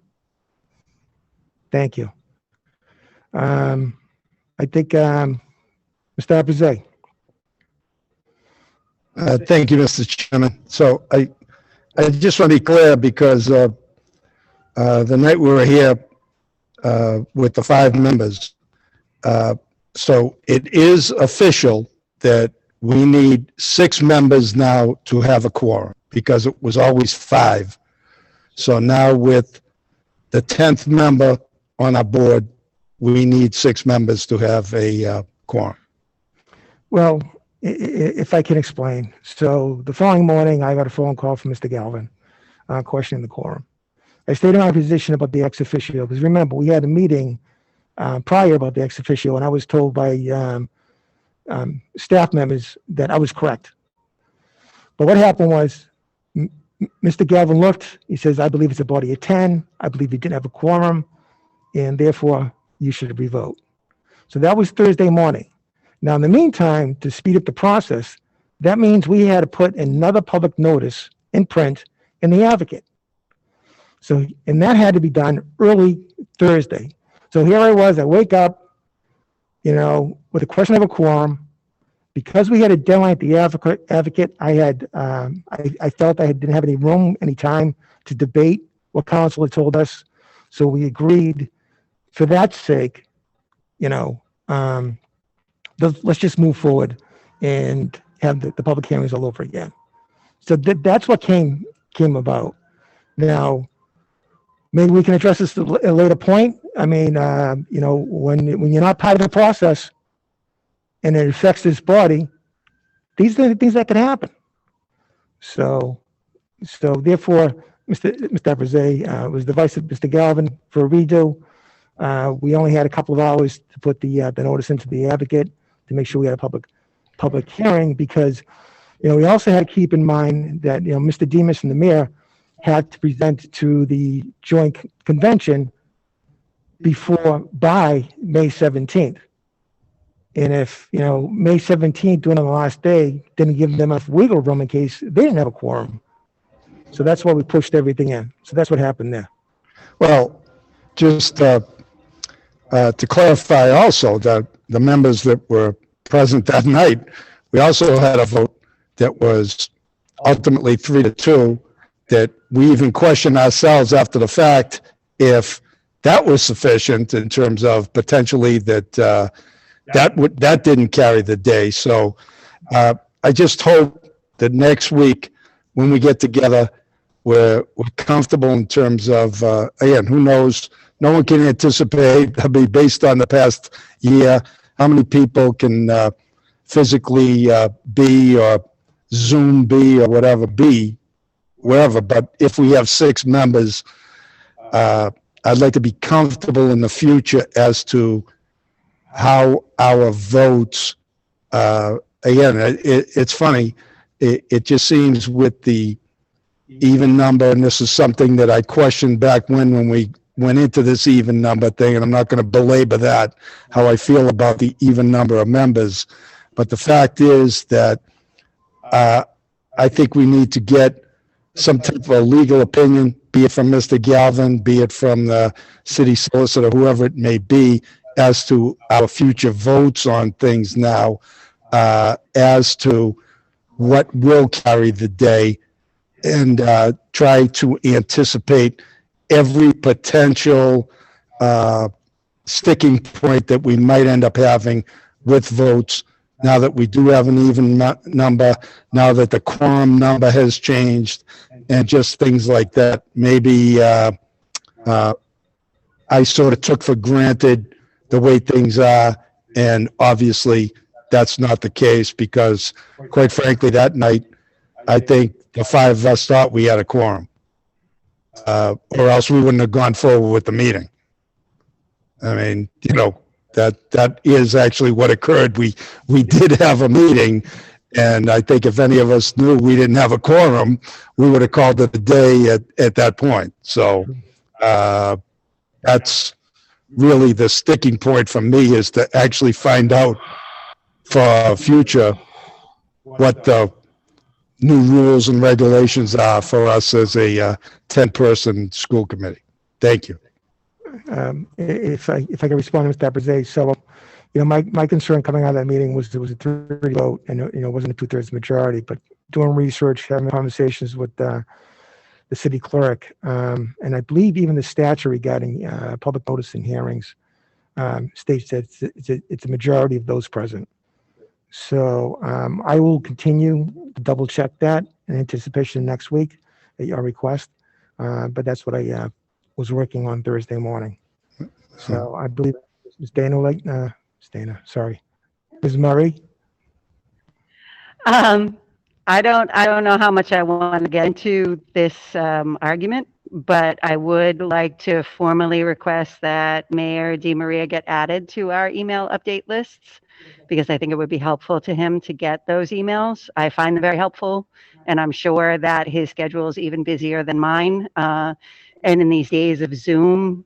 Thank you. I think Mr. Apizay. Thank you, Mr. Chairman. So I just want to be clear because the night we were here with the 5 members, so it is official that we need 6 members now to have a quorum because it was always 5. So now with the 10th member on our board, we need 6 members to have a quorum. Well, if I can explain. So the following morning, I got a phone call from Mr. Galvin questioning the quorum. I stated my position about the ex officio, because remember, we had a meeting prior about the ex officio, and I was told by staff members that I was correct. But what happened was, Mr. Galvin looked, he says, I believe it's a body of 10. I believe you didn't have a quorum, and therefore you should revote. So that was Thursday morning. Now, in the meantime, to speed up the process, that means we had to put another public notice in print in the Advocate. So, and that had to be done early Thursday. So here I was, I wake up, you know, with a question of a quorum. Because we had a deadline at the Advocate, I had, I felt I didn't have any room, any time to debate what council had told us. So we agreed, for that sake, let's just move forward and have the public hearings all over again. So that's what came about. Now, maybe we can address this at a later point. I mean, when you're not part of the process and it affects this body, these are the things that can happen. So therefore, Mr. Abraze was the vice of Mr. Galvin for a redo. We only had a couple of hours to put the notice into the advocate to make sure we had a public hearing, because we also had to keep in mind that Mr. Demas and the mayor had to present to the joint convention by May 17th. And if May 17th, doing it on the last day, didn't give them enough wiggle room in case they didn't have a quorum. So that's why we pushed everything in. So that's what happened there. Well, just to clarify also, that the members that were present that night, we also had a vote that was ultimately 3-2, that we even questioned ourselves after the fact if that was sufficient in terms of potentially that that didn't carry the day. So I just hope that next week when we get together, we're comfortable in terms of, again, who knows? No one can anticipate, based on the past year, how many people can physically be, or Zoom be, or whatever be, wherever. But if we have 6 members, I'd like to be comfortable in the future as to how our votes, again, it's funny. It just seems with the even number, and this is something that I questioned back when we went into this even number thing, and I'm not going to belabor that, how I feel about the even number of members. But the fact is that I think we need to get some type of a legal opinion, be it from Mr. Galvin, be it from the city solicitor, whoever it may be, as to our future votes on things now, as to what will carry the day, and try to anticipate every potential sticking point that we might end up having with votes, now that we do have an even number, now that the quorum number has changed, and just things like that. Maybe I sort of took for granted the way things are, and obviously that's not the case, because quite frankly, that night, I think the 5 of us thought we had a quorum, or else we wouldn't have gone forward with the meeting. I mean, that is actually what occurred. We did have a meeting, and I think if any of us knew we didn't have a quorum, we would have called it a day at that point. So that's really the sticking point for me, is to actually find out for future what the new rules and regulations are for us as a 10-person school committee. Thank you. If I can respond to Mr. Abraze, so my concern coming out of that meeting was it was a 3 vote, and it wasn't a 2/3 majority. But doing research, having conversations with the city clerk, and I believe even the statute regarding public notice and hearings states that it's a majority of those present. So I will continue to double check that in anticipation next week at your request. But that's what I was working on Thursday morning. So I believe Ms. Ms. Murray. I don't know how much I want to get into this argument, but I would like to formally request that Mayor DiMaria get added to our email update lists, because I think it would be helpful to him to get those emails. I find them very helpful, and I'm sure that his schedule is even busier than mine. And in these days of Zoom,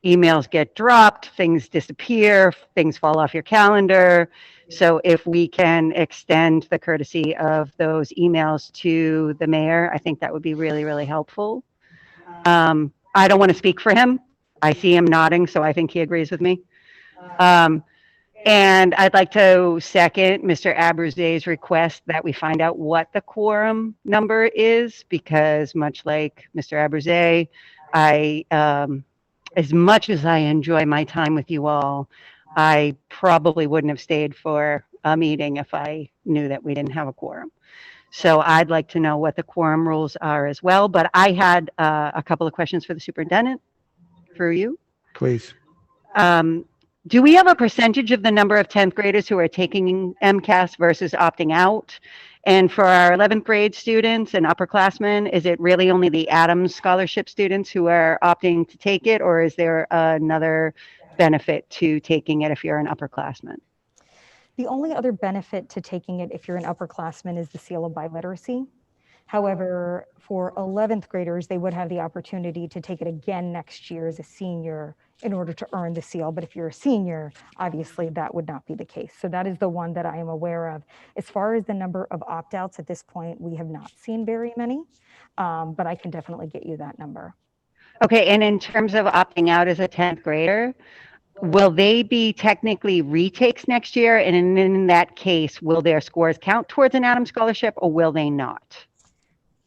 emails get dropped, things disappear, things fall off your calendar. So if we can extend the courtesy of those emails to the mayor, I think that would be really, really helpful. I don't want to speak for him. I see him nodding, so I think he agrees with me. And I'd like to second Mr. Abraze's request that we find out what the quorum number is, because much like Mr. Abraze, as much as I enjoy my time with you all, I probably wouldn't have stayed for a meeting if I knew that we didn't have a quorum. So I'd like to know what the quorum rules are as well. But I had a couple of questions for the superintendent, for you. Please. Do we have a percentage of the number of 10th graders who are taking MCAS versus opting out? And for our 11th grade students and upperclassmen, is it really only the Adams Scholarship students who are opting to take it, or is there another benefit to taking it if you're an upperclassman? The only other benefit to taking it if you're an upperclassman is the seal of biliteracy. However, for 11th graders, they would have the opportunity to take it again next year as a senior in order to earn the seal. But if you're a senior, obviously that would not be the case. So that is the one that I am aware of. As far as the number of opt-outs at this point, we have not seen very many, but I can definitely get you that number. Okay, and in terms of opting out as a 10th grader, will they be technically retakes next year? And in that case, will their scores count towards an Adams Scholarship or will they not?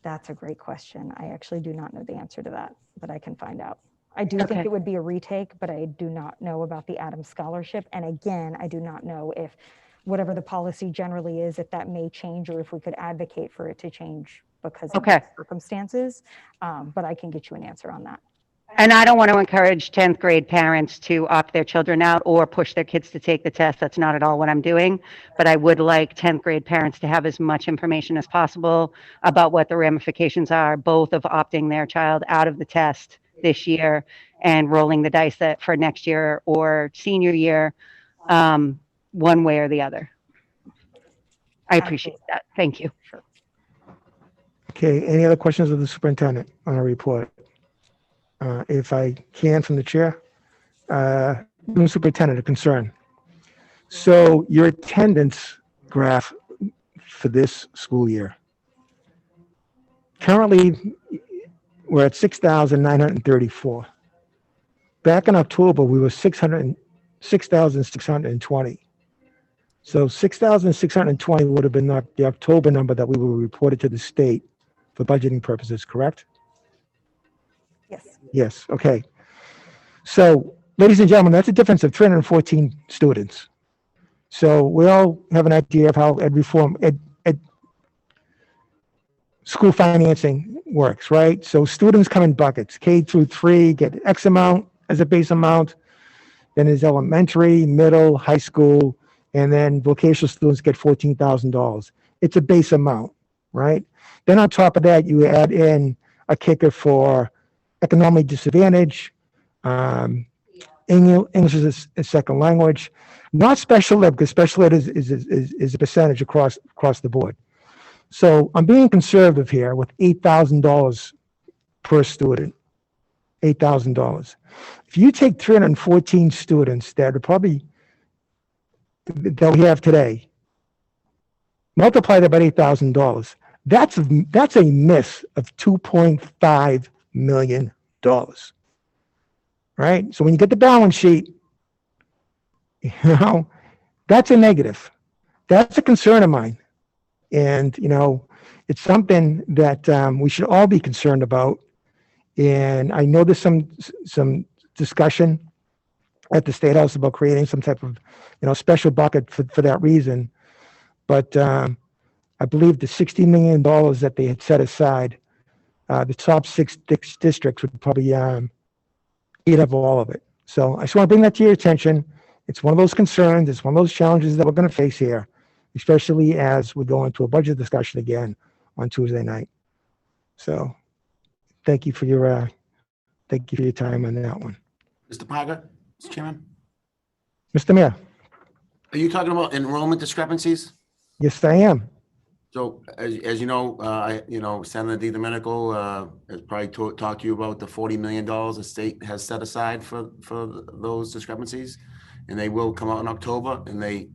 That's a great question. I actually do not know the answer to that, but I can find out. I do Okay. think it would be a retake, but I do not know about the Adams Scholarship. And again, I do not know if whatever the policy generally is, if that may change or if we could advocate for it to change because of the circumstances. But I can get you an answer on that. And I don't want to encourage 10th grade parents to opt their children out or push their kids to take the test. That's not at all what I'm doing. But I would like 10th grade parents to have as much information as possible about what the ramifications are, both of opting their child out of the test this year and rolling the dice that for next year or senior year, one way or the other. I appreciate that. Thank you. Okay, any other questions of the superintendent on our report? If I can from the chair, Superintendent, a concern. So your attendance graph for this school year. Currently, we're at 6,934. Back in October, we were 6,620. So 6,620 would have been the October number that we were reported to the state for budgeting purposes, correct? Yes. Yes, okay. So, ladies and gentlemen, that's a difference of 314 students. So we all have an idea of how school financing works, right? So students come in buckets. K through 3 get X amount as a base amount. Then there's elementary, middle, high school, and then vocational students get $14,000. It's a base amount, right? Then on top of that, you add in a kicker for economically disadvantaged, English is a second language, not special ed, because special ed is a percentage across the board. So I'm being conservative here with $8,000 per student, $8,000. If you take 314 students that we have today, multiply that by $8,000, that's a miss of $2.5 million, right? So when you get the balance sheet, that's a negative. That's a concern of mine. And, it's something that we should all be concerned about. And I know there's some discussion at the State House about creating some type of, special bucket for that reason. But I believe the $60 million that they had set aside, the top 6 districts would probably eat up all of it. So I just want to bring that to your attention. It's one of those concerns. It's one of those challenges that we're going to face here, especially as we go into a budget discussion again on Tuesday night. So thank you for your time on that one. Mr. Parker, Mr. Chairman, Mr. Mayor. are you talking about enrollment discrepancies? Yes, I am. So as you know, Senator DiDomenico has probably talked to you about the $40 million the state has set aside for those discrepancies, and they will come out in October. And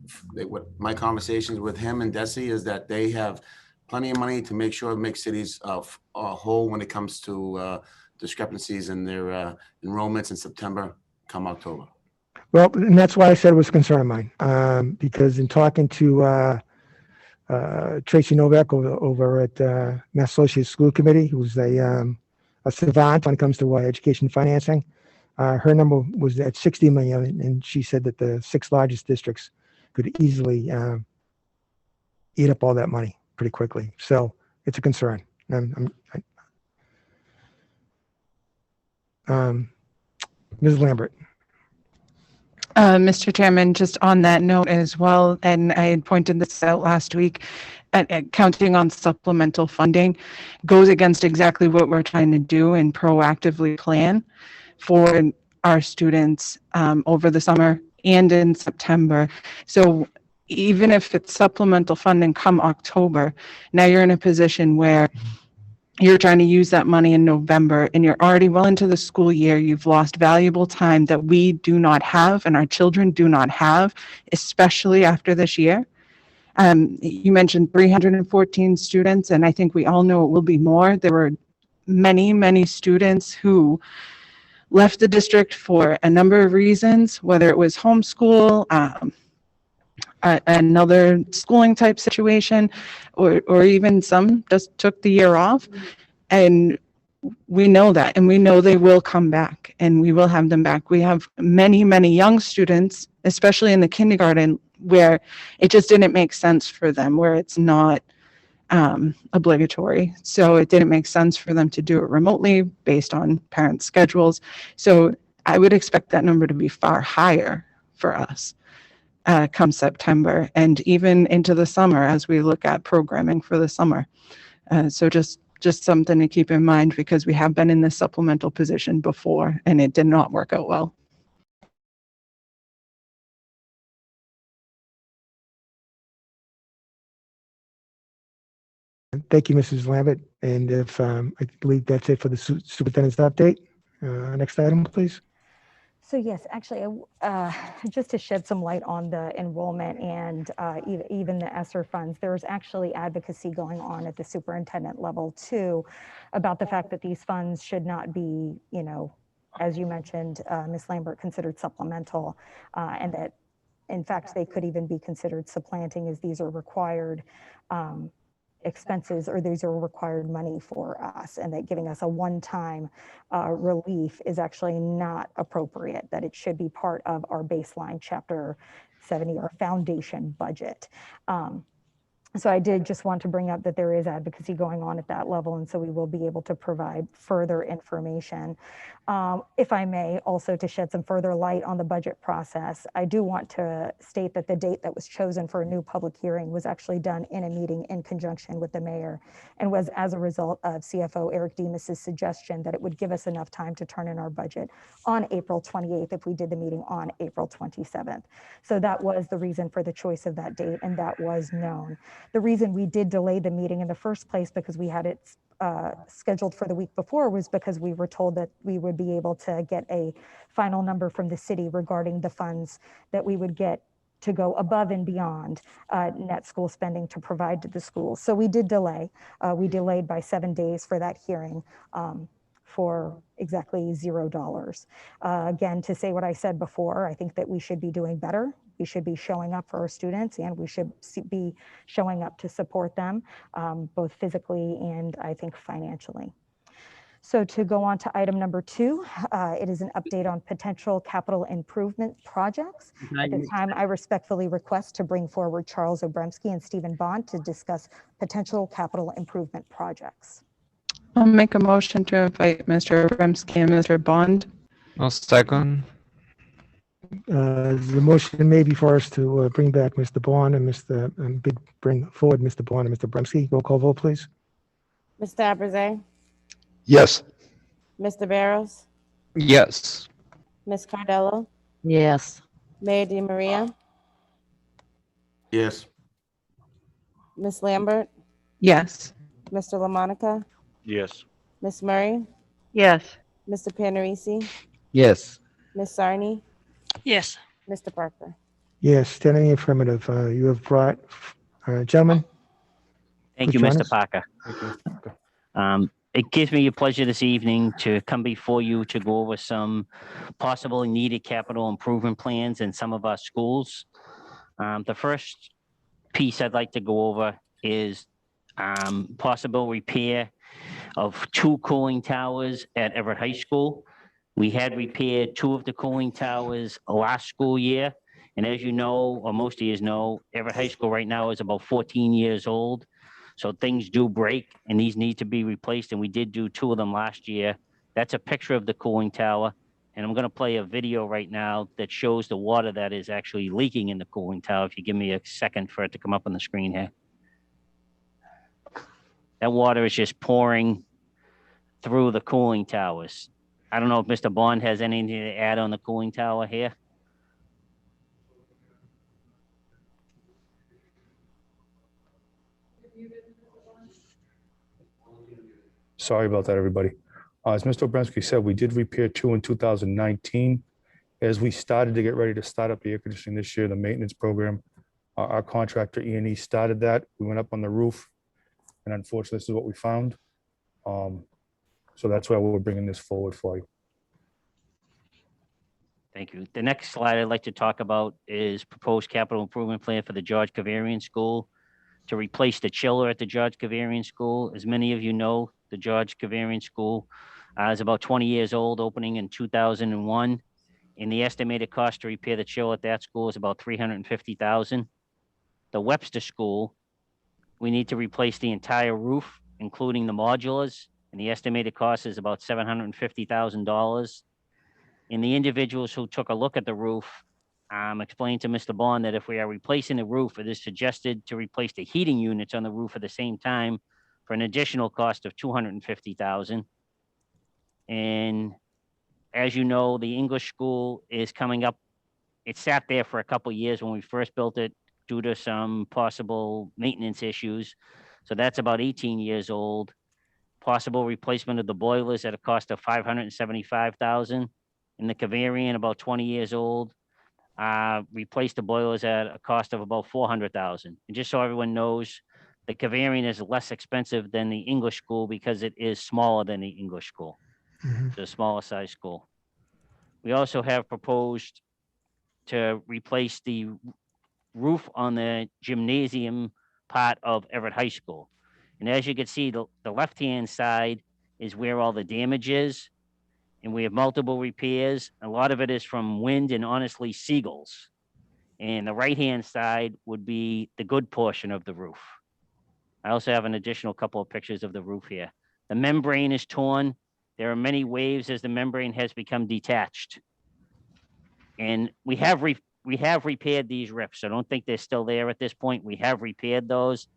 what my conversations with him and Desi is that they have plenty of money to make sure to make cities whole when it comes to discrepancies in their enrollments in September come October. Well, and that's why I said it was a concern of mine, because in talking to Tracy Novak over at Mass Associates School Committee, who's a savant when it comes to education financing. Her number was at 60 million, and she said that the 6 largest districts could easily eat up all that money pretty quickly. So it's a concern. Ms. Lambert. Mr. Chairman, just on that note as well, and I had pointed this out last week, counting on supplemental funding goes against exactly what we're trying to do and proactively plan for our students over the summer and in September. So even if it's supplemental funding come October, now you're in a position where you're trying to use that money in November and you're already well into the school year. You've lost valuable time that we do not have and our children do not have, especially after this year. You mentioned 314 students, and I think we all know it will be more. There were many, many students who left the district for a number of reasons, whether it was homeschool, another schooling type situation, or even some just took the year off. And we know that, and we know they will come back, and we will have them back. We have many, many young students, especially in the kindergarten, where it just didn't make sense for them, where it's not obligatory. So it didn't make sense for them to do it remotely based on parents' schedules. So I would expect that number to be far higher for us come September and even into the summer as we look at programming for the summer. So just something to keep in mind, because we have been in this supplemental position before and it did not work out well. Thank you, Mrs. Lambert. And if I believe that's it for the superintendent's update. Next item, please. So yes, actually, just to shed some light on the enrollment and even the ESSER funds, there's actually advocacy going on at the superintendent level too, about the fact that these funds should not be, as you mentioned, Ms. Lambert, considered supplemental, and that in fact, they could even be considered supplanting, as these are required expenses, or these are required money for us, and that giving us a one-time relief is actually not appropriate, that it should be part of our baseline Chapter 70 or foundation budget. So I did just want to bring up that there is advocacy going on at that level, and so we will be able to provide further information. If I may, also to shed some further light on the budget process, I do want to state that the date that was chosen for a new public hearing was actually done in a meeting in conjunction with the mayor, and was as a result of CFO Eric Demas's suggestion that it would give us enough time to turn in our budget on April 28th if we did the meeting on April 27th. So that was the reason for the choice of that date, and that was known. The reason we did delay the meeting in the first place, because we had it scheduled for the week before, was because we were told that we would be able to get a final number from the city regarding the funds that we would get to go above and beyond net school spending to provide to the schools. So we did delay. We delayed by 7 days for that hearing for exactly $0. Again, to say what I said before, I think that we should be doing better. We should be showing up for our students, and we should be showing up to support them, both physically and I think financially. So to go on to item number 2, it is an update on potential capital improvement projects. At this time, I respectfully request to bring forward Charles Obremski and Stephen Bond to discuss potential capital improvement projects. I'll make a motion to invite Mr. Obremski and Mr. Bond. I'll second. The motion may be for us to bring back Mr. Bond and bring forward Mr. Bond and Mr. Bremski. Roll call vote, please. Mr. Abraze, Yes. Mr. Barrows, Yes. Ms. Cardello, Yes. Mayor Di Maria, Yes. Ms. Lambert, Yes. Mr. LaMonica, Yes. Ms. Murray, Yes. Mr. Panarisi, Yes. Ms. Sarni, Yes. Mr. Parker. Yes, standing affirmative. You have brought, gentlemen. Thank you, Please join Mr. us. Parker. It gives me a pleasure this evening to come before you to go over some possible needed capital improvement plans in some of our schools. The first piece I'd like to go over is possible repair of 2 cooling towers at Everett High School. We had repaired 2 of the cooling towers last school year. And as you know, or most of you know, Everett High School right now is about 14 years old. So things do break and these need to be replaced. And we did do 2 of them last year. That's a picture of the cooling tower. And I'm going to play a video right now that shows the water that is actually leaking in the cooling tower. If you give me a second for it to come up on the screen here. That water is just pouring through the cooling towers. I don't know if Mr. Bond has anything to add on the cooling tower here. Sorry about that, everybody. As Mr. Obremski said, we did repair 2 in 2019. As we started to get ready to start up the air conditioning this year, the maintenance program, our contractor E&E started that. We went up on the roof, and unfortunately, this is what we found. So that's why we're bringing this forward for you. Thank you. The next slide I'd like to talk about is proposed capital improvement plan for the George Kavarian School to replace the chiller at the George Kavarian School. As many of you know, the George Kavarian School is about 20 years old, opening in 2001. And the estimated cost to repair the chiller at that school is about $350,000. The Webster School, we need to replace the entire roof, including the modulars, and the estimated cost is about $750,000. And the individuals who took a look at the roof explained to Mr. Bond that if we are replacing the roof, it is suggested to replace the heating units on the roof at the same time for an additional cost of $250,000. And as you know, the English school is coming up. It sat there for a couple of years when we first built it due to some possible maintenance issues. So that's about 18 years old. Possible replacement of the boilers at a cost of $575,000. In the Kavarian, about 20 years old. Replace the boilers at a cost of about $400,000. And just so everyone knows, the Kavarian is less expensive than the English school because it is smaller than the English school. It's a smaller size school. We also have proposed to replace the roof on the gymnasium part of Everett High School. And as you can see, the left-hand side is where all the damage is. And we have multiple repairs. A lot of it is from wind and honestly seagulls. And the right-hand side would be the good portion of the roof. I also have an additional couple of pictures of the roof here. The membrane is torn. There are many waves as the membrane has become detached. And we have repaired these rips. I don't think they're still there at this point. We have repaired those,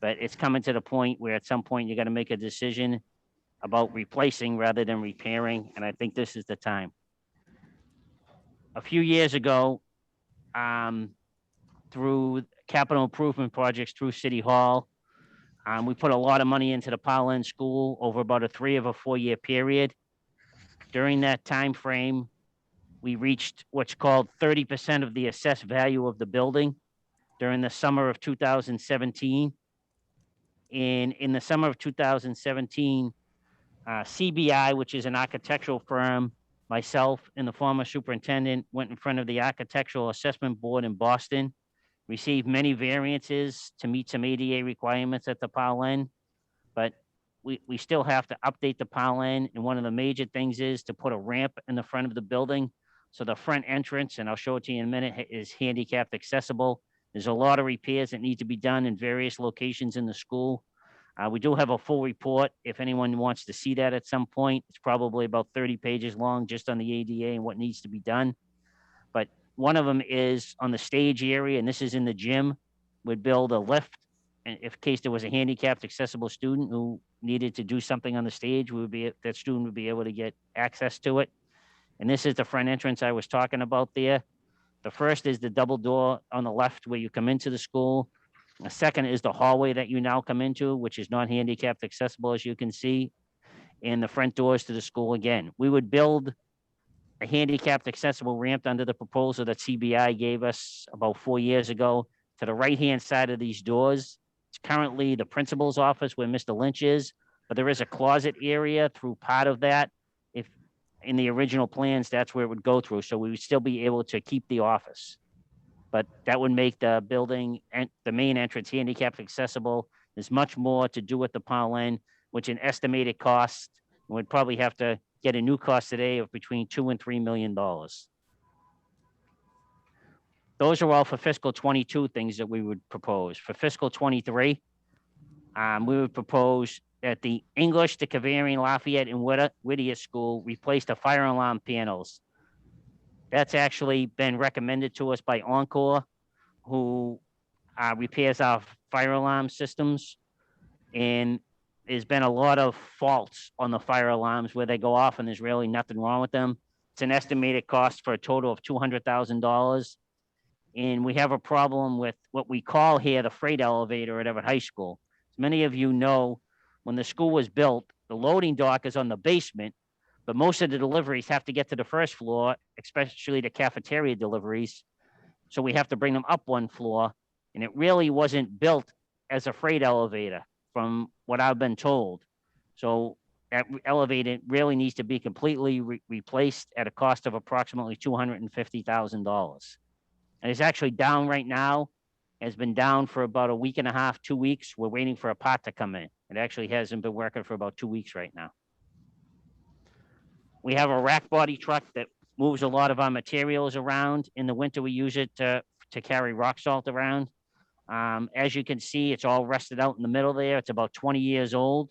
but it's coming to the point where at some point you got to make a decision about replacing rather than repairing, and I think this is the time. A few years ago, through capital improvement projects through City Hall, we put a lot of money into the Powell End School over about a 3 or 4 year period. During that time frame, we reached what's called 30% of the assessed value of the building during the summer of 2017. And in the summer of 2017, CBI, which is an architectural firm, myself and the former superintendent went in front of the Architectural Assessment Board in Boston, received many variances to meet some ADA requirements at the Powell End, but we still have to update the Powell End. And one of the major things is to put a ramp in the front of the building. So the front entrance, and I'll show it to you in a minute, is handicapped accessible. There's a lot of repairs that need to be done in various locations in the school. We do have a full report if anyone wants to see that at some point. It's probably about 30 pages long just on the ADA and what needs to be done. But one of them is on the stage area, and this is in the gym. We'd build a lift, and if case there was a handicapped accessible student who needed to do something on the stage, that student would be able to get access to it. And this is the front entrance I was talking about there. The first is the double door on the left where you come into the school. The second is the hallway that you now come into, which is not handicapped accessible, as you can see, and the front doors to the school again. We would build a handicapped accessible ramp under the proposal that CBI gave us about 4 years ago to the right-hand side of these doors. It's currently the principal's office where Mr. Lynch is, but there is a closet area through part of that. If in the original plans, that's where it would go through. So we would still be able to keep the office. But that would make the building and the main entrance handicapped accessible. There's much more to do with the Powell End, which an estimated cost, we'd probably have to get a new cost today of between $2 and $3 million. Those are all for fiscal 22 things that we would propose. For fiscal 23, we would propose that the English, the Cavarian, Lafayette, and Whittier School replace the fire alarm panels. That's actually been recommended to us by Encore, who repairs our fire alarm systems. And there's been a lot of faults on the fire alarms where they go off and there's really nothing wrong with them. It's an estimated cost for a total of $200,000. And we have a problem with what we call here the freight elevator at Everett High School. As many of you know, when the school was built, the loading dock is on the basement, but most of the deliveries have to get to the first floor, especially the cafeteria deliveries. So we have to bring them up one floor, and it really wasn't built as a freight elevator from what I've been told. So that elevator really needs to be completely replaced at a cost of approximately $250,000. And it's actually down right now. It's been down for about a week and a half, 2 weeks. We're waiting for a pot to come in. It actually hasn't been working for about 2 weeks right now. We have a rack body truck that moves a lot of our materials around. In the winter, we use it to carry rock salt around. As you can see, it's all rusted out in the middle there. It's about 20 years old.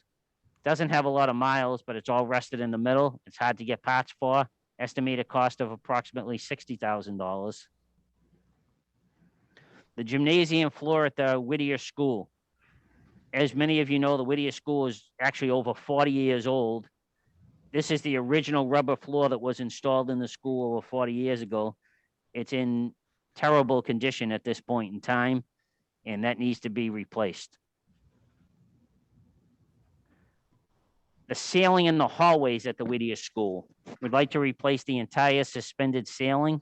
Doesn't have a lot of miles, but it's all rusted in the middle. It's hard to get parts for. Estimated cost of approximately $60,000. The gymnasium floor at the Whittier School. As many of you know, the Whittier School is actually over 40 years old. This is the original rubber floor that was installed in the school over 40 years ago. It's in terrible condition at this point in time, and that needs to be replaced. The ceiling in the hallways at the Whittier School. We'd like to replace the entire suspended ceiling.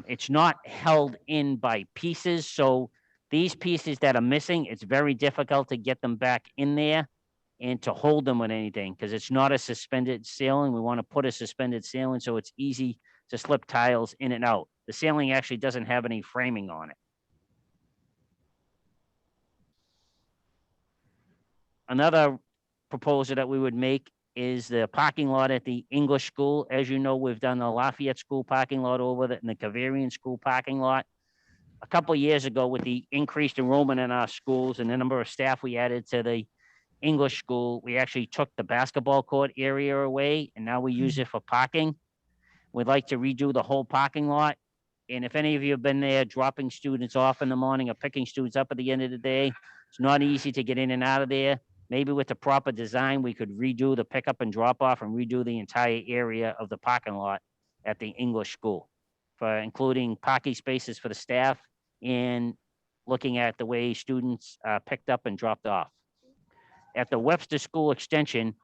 It's not held in by pieces, so these pieces that are missing, it's very difficult to get them back in there and to hold them with anything because it's not a suspended ceiling. We want to put a suspended ceiling so it's easy to slip tiles in and out. The ceiling actually doesn't have any framing on it. Another proposal that we would make is the parking lot at the English school. As you know, we've done the Lafayette School parking lot over it and the Cavarian School parking lot. A couple of years ago, with the increased enrollment in our schools and the number of staff we added to the English school, we actually took the basketball court area away, and now we use it for parking. We'd like to redo the whole parking lot. And if any of you have been there dropping students off in the morning or picking students up at the end of the day, it's not easy to get in and out of there. Maybe with the proper design, we could redo the pickup and drop off and redo the entire area of the parking lot at the English school, for including parking spaces for the staff and looking at the way students are picked up and dropped off. At the Webster School Extension,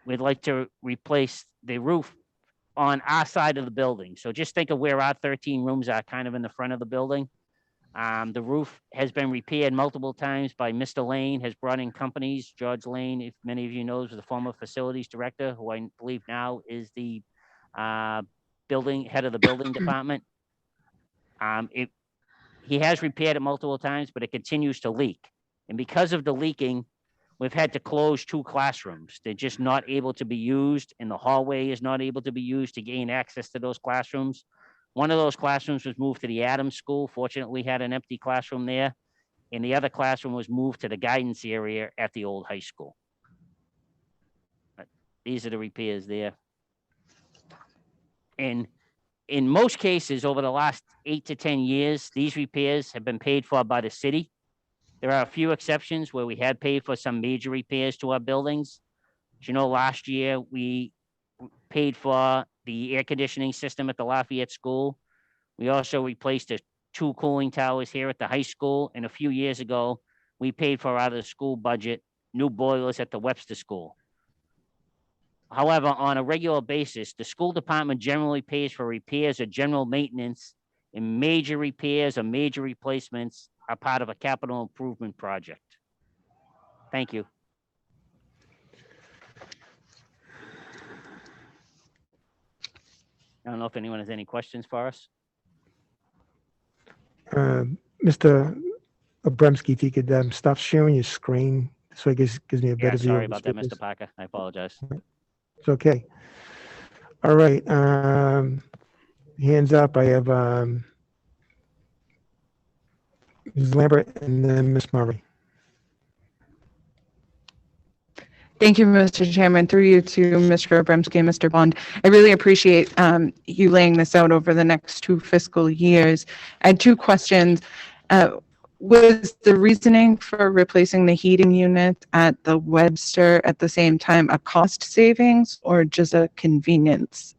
we'd like to replace the roof on our side of the building. So just think of where our 13 rooms are, kind of in the front of the building. The roof has been repaired multiple times by Mr. Lane, has brought in companies. George Lane, if many of you know, was the former facilities director, who I believe now is the head of the building department. He has repaired it multiple times, but it continues to leak. And because of the leaking, we've had to close 2 classrooms. They're just not able to be used, and the hallway is not able to be used to gain access to those classrooms. One of those classrooms was moved to the Adams School. Fortunately, had an empty classroom there. And the other classroom was moved to the guidance area at the old high school. But these are the repairs there. And in most cases, over the last 8 to 10 years, these repairs have been paid for by the city. There are a few exceptions where we had paid for some major repairs to our buildings. As you know, last year, we paid for the air conditioning system at the Lafayette School. We also replaced the 2 cooling towers here at the high school. And a few years ago, we paid for out of the school budget new boilers at the Webster School. However, on a regular basis, the school department generally pays for repairs or general maintenance, and major repairs or major replacements are part of a capital improvement project. Thank you. I don't know if anyone has any questions for us. Mr. Obremski, if you could stop sharing your screen so it gives me a better Yeah, view. sorry of the about that, speakers. Mr. Parker. I apologize. It's okay. All right, hands up. I have, Ms. Lambert and then Ms. Murray. Thank you, Mr. Chairman. Through you to Mr. Abramsky and Mr. Bond. I really appreciate you laying this out over the next 2 fiscal years. I had 2 questions. Was the reasoning for replacing the heating unit at the Webster at the same time a cost savings or just a convenience?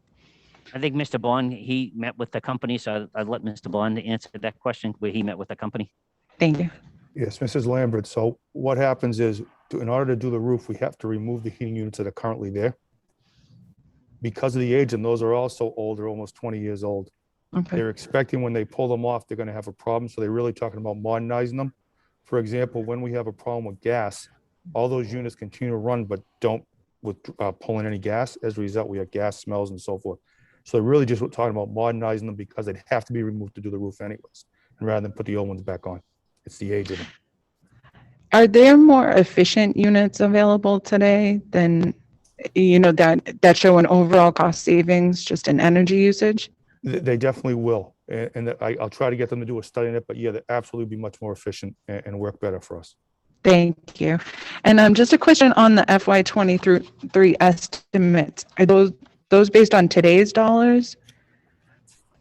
I think Mr. Bond, he met with the company, so I'd let Mr. Bond answer that question where he met with the company. Thank you. Yes, Mrs. Lambert. So what happens is, in order to do the roof, we have to remove the heating units that are currently there. Because of the age, and those are also older, almost 20 years old. Okay. They're expecting when they pull them off, they're gonna have a problem, so they're really talking about modernizing them. For example, when we have a problem with gas, all those units continue to run, but don't pull in any gas. As a result, we have gas smells and so forth. So they're really just talking about modernizing them because they'd have to be removed to do the roof anyways, and rather than put the old ones back on. It's the age of them. Are there more efficient units available today than, that show an overall cost savings just in energy usage? They definitely will. And I'll try to get them to do a study on it, but yeah, they absolutely be much more efficient and work better for us. Thank you. And just a question on the FY23 estimates. Are those based on today's dollars?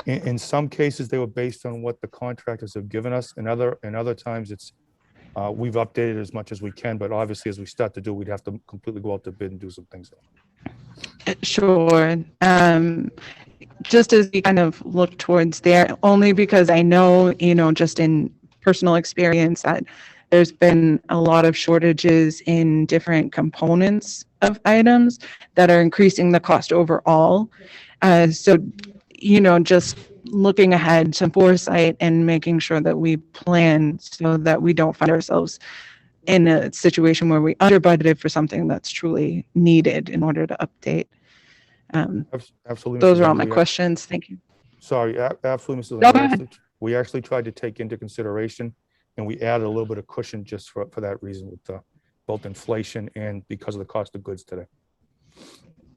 In some cases, they were based on what the contractors have given us. In other times, it's we've updated as much as we can, but obviously, as we start to do, we'd have to completely go out to bid and do some things. Sure. Just as we kind of look towards there, only because I know, just in personal experience that there's been a lot of shortages in different components of items that are increasing the cost overall. So, just looking ahead, some foresight and making sure that we plan so that we don't find ourselves in a situation where we under budgeted for something that's truly needed in order to update. Absolutely. Those Mrs. are all my Lambert. questions. Thank you. Sorry, absolutely, Mrs. No, go Lambert. ahead. We actually tried to take into consideration, and we added a little bit of cushion just for that reason with both inflation and because of the cost of goods today.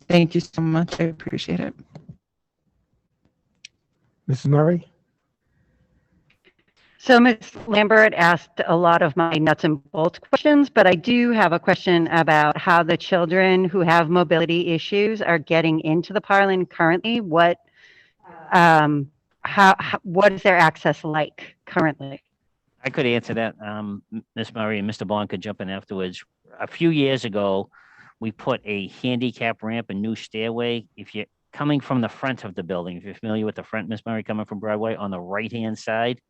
Thank you so much. I appreciate it. Mrs. Murray? So Ms. Lambert asked a lot of my nuts and bolts questions, but I do have a question about how the children who have mobility issues are getting into the Parlin currently. What is their access like currently? I could answer that. Ms. Murray and Mr. Bond could jump in afterwards. A few years ago, we put a handicap ramp, a new stairway. If you're coming from the front of the building, if you're familiar with the front, Ms. Murray, coming from Broadway, on the right-hand side,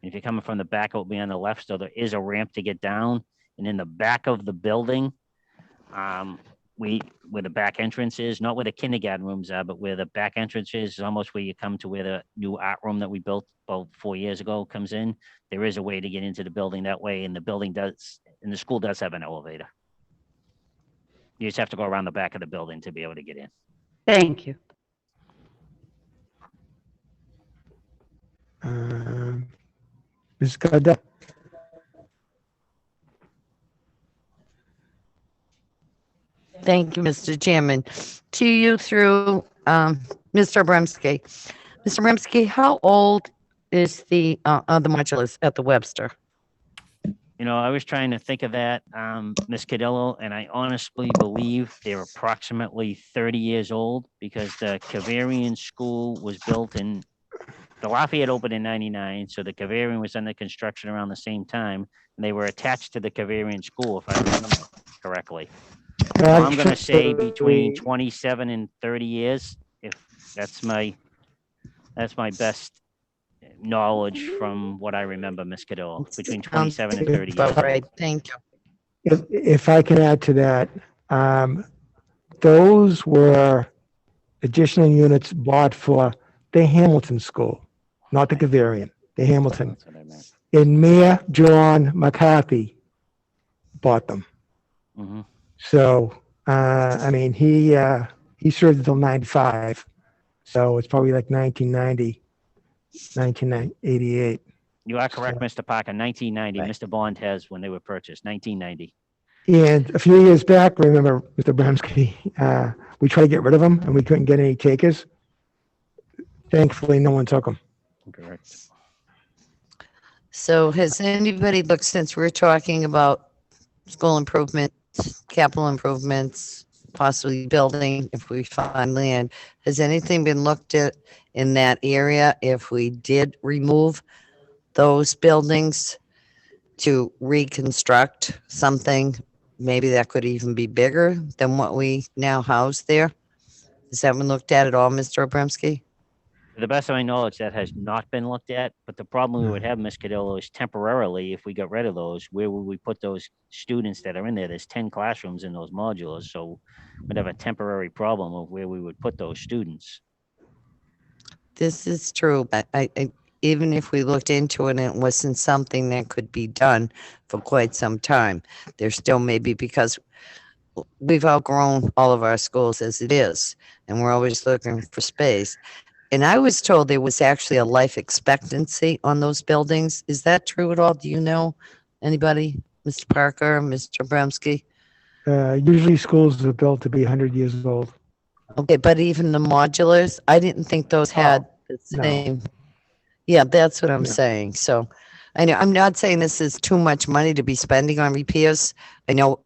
and if you're coming from the back, it will be on the left. So there is a ramp to get down. And in the back of the building, where the back entrance is, not where the kindergarten rooms are, but where the back entrance is almost where you come to where the new art room that we built about 4 years ago comes in. There is a way to get into the building that way, and the school does have an elevator. You just have to go around the back of the building to be able to get in. Thank you. Ms. Cardell? Thank you, Mr. Chairman. To you through Mr. Abramsky. Mr. Abramsky, how old is the modulus at the Webster? I was trying to think of that, Ms. Cadillo, and I honestly believe they're approximately 30 years old because the Kavarian School was built the Lafayette opened in 99, so the Kavarian was under construction around the same time, and they were attached to the Kavarian School, if I remember correctly. So I'm going to say between 27 and 30 years, if that's my best knowledge from what I remember, Ms. Cadillo, between 27 and 30 years. All right, thank you. If I can add to that, those were additional units bought for the Hamilton School, not the Kavarian, the Hamilton. That's what I meant. And Mayor John McCarthy bought them. Mm-hmm. So, he served until 95. So it's probably like 1990, 1988. You are correct, Mr. Parker. 1990. Right. Mr. Bond has when they were purchased. 1990. And a few years back, remember, Mr. Abramsky, We tried to get rid of them and we couldn't get any takers. Thankfully, no one took them. Correct. So has anybody looked, since we're talking about school improvements, capital improvements, possibly building if we find land, has anything been looked at in that area if we did remove those buildings to reconstruct something, maybe that could even be bigger than what we now house there? Has that been looked at all, Mr. Obremski? To the best of my knowledge, that has not been looked at, but the problem we would have, Ms. Cadillo, is temporarily, if we got rid of those, where would we put those students that are in there? There's 10 classrooms in those modulars, so we'd have a temporary problem of where we would put those students. This is true, but even if we looked into it and it wasn't something that could be done for quite some time, there still may be, because we've outgrown all of our schools as it is, and we're always looking for space. And I was told there was actually a life expectancy on those buildings. Is that true at all? Do you know anybody, Mr. Parker, Mr. Bremski? Usually schools are built to be 100 years old. Okay, but even the modulars, I didn't think those had the no. same. Yeah, that's what I'm Yeah. saying. So I know I'm not saying this is too much money to be spending on repairs. I know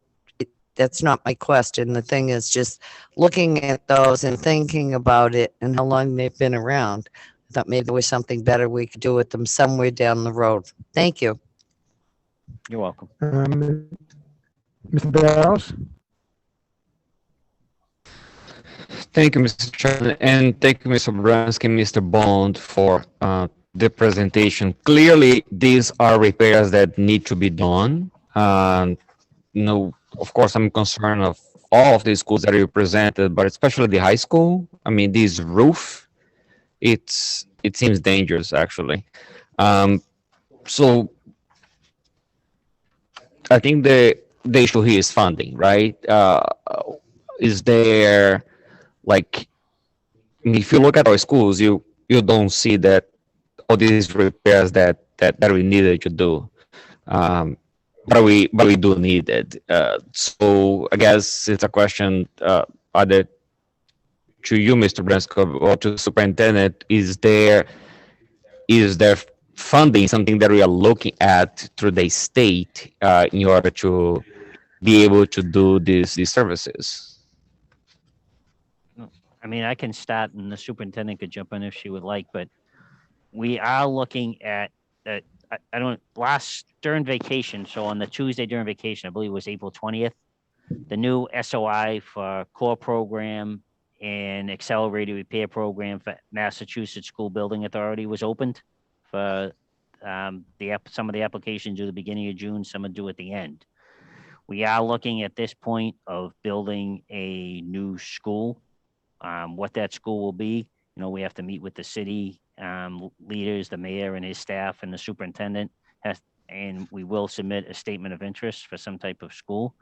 that's not my question. The thing is just looking at those and thinking about it and how long they've been around. I thought maybe there was something better we could do with them somewhere down the road. Thank you. You're welcome. Mr. Barros? Thank you, Mr. Chairman, and thank you, Mr. Bransky and Mr. Bond for the presentation. Clearly, these are repairs that need to be done. No, of course, I'm concerned of all of the schools that are represented, but especially the high school. I mean, this roof, it seems dangerous, actually. So I think the issue here is funding, right? Is there, like, if you look at our schools, you don't see that all these repairs that we needed to do. But we do need it. So I guess it's a question either to you, Mr. Brensko, or to the superintendent. Is there funding something that we are looking at through the state in order to be able to do these services? I mean, I can start and the superintendent could jump in if she would like, but we are looking at during vacation, so on the Tuesday during vacation, I believe it was April 20th, the new SOI for core program and accelerated repair program for Massachusetts School Building Authority was opened for some of the applications due the beginning of June, some are due at the end. We are looking at this point of building a new school. What that school will be, we have to meet with the city leaders, the mayor and his staff and the superintendent, and we will submit a statement of interest for some type of school.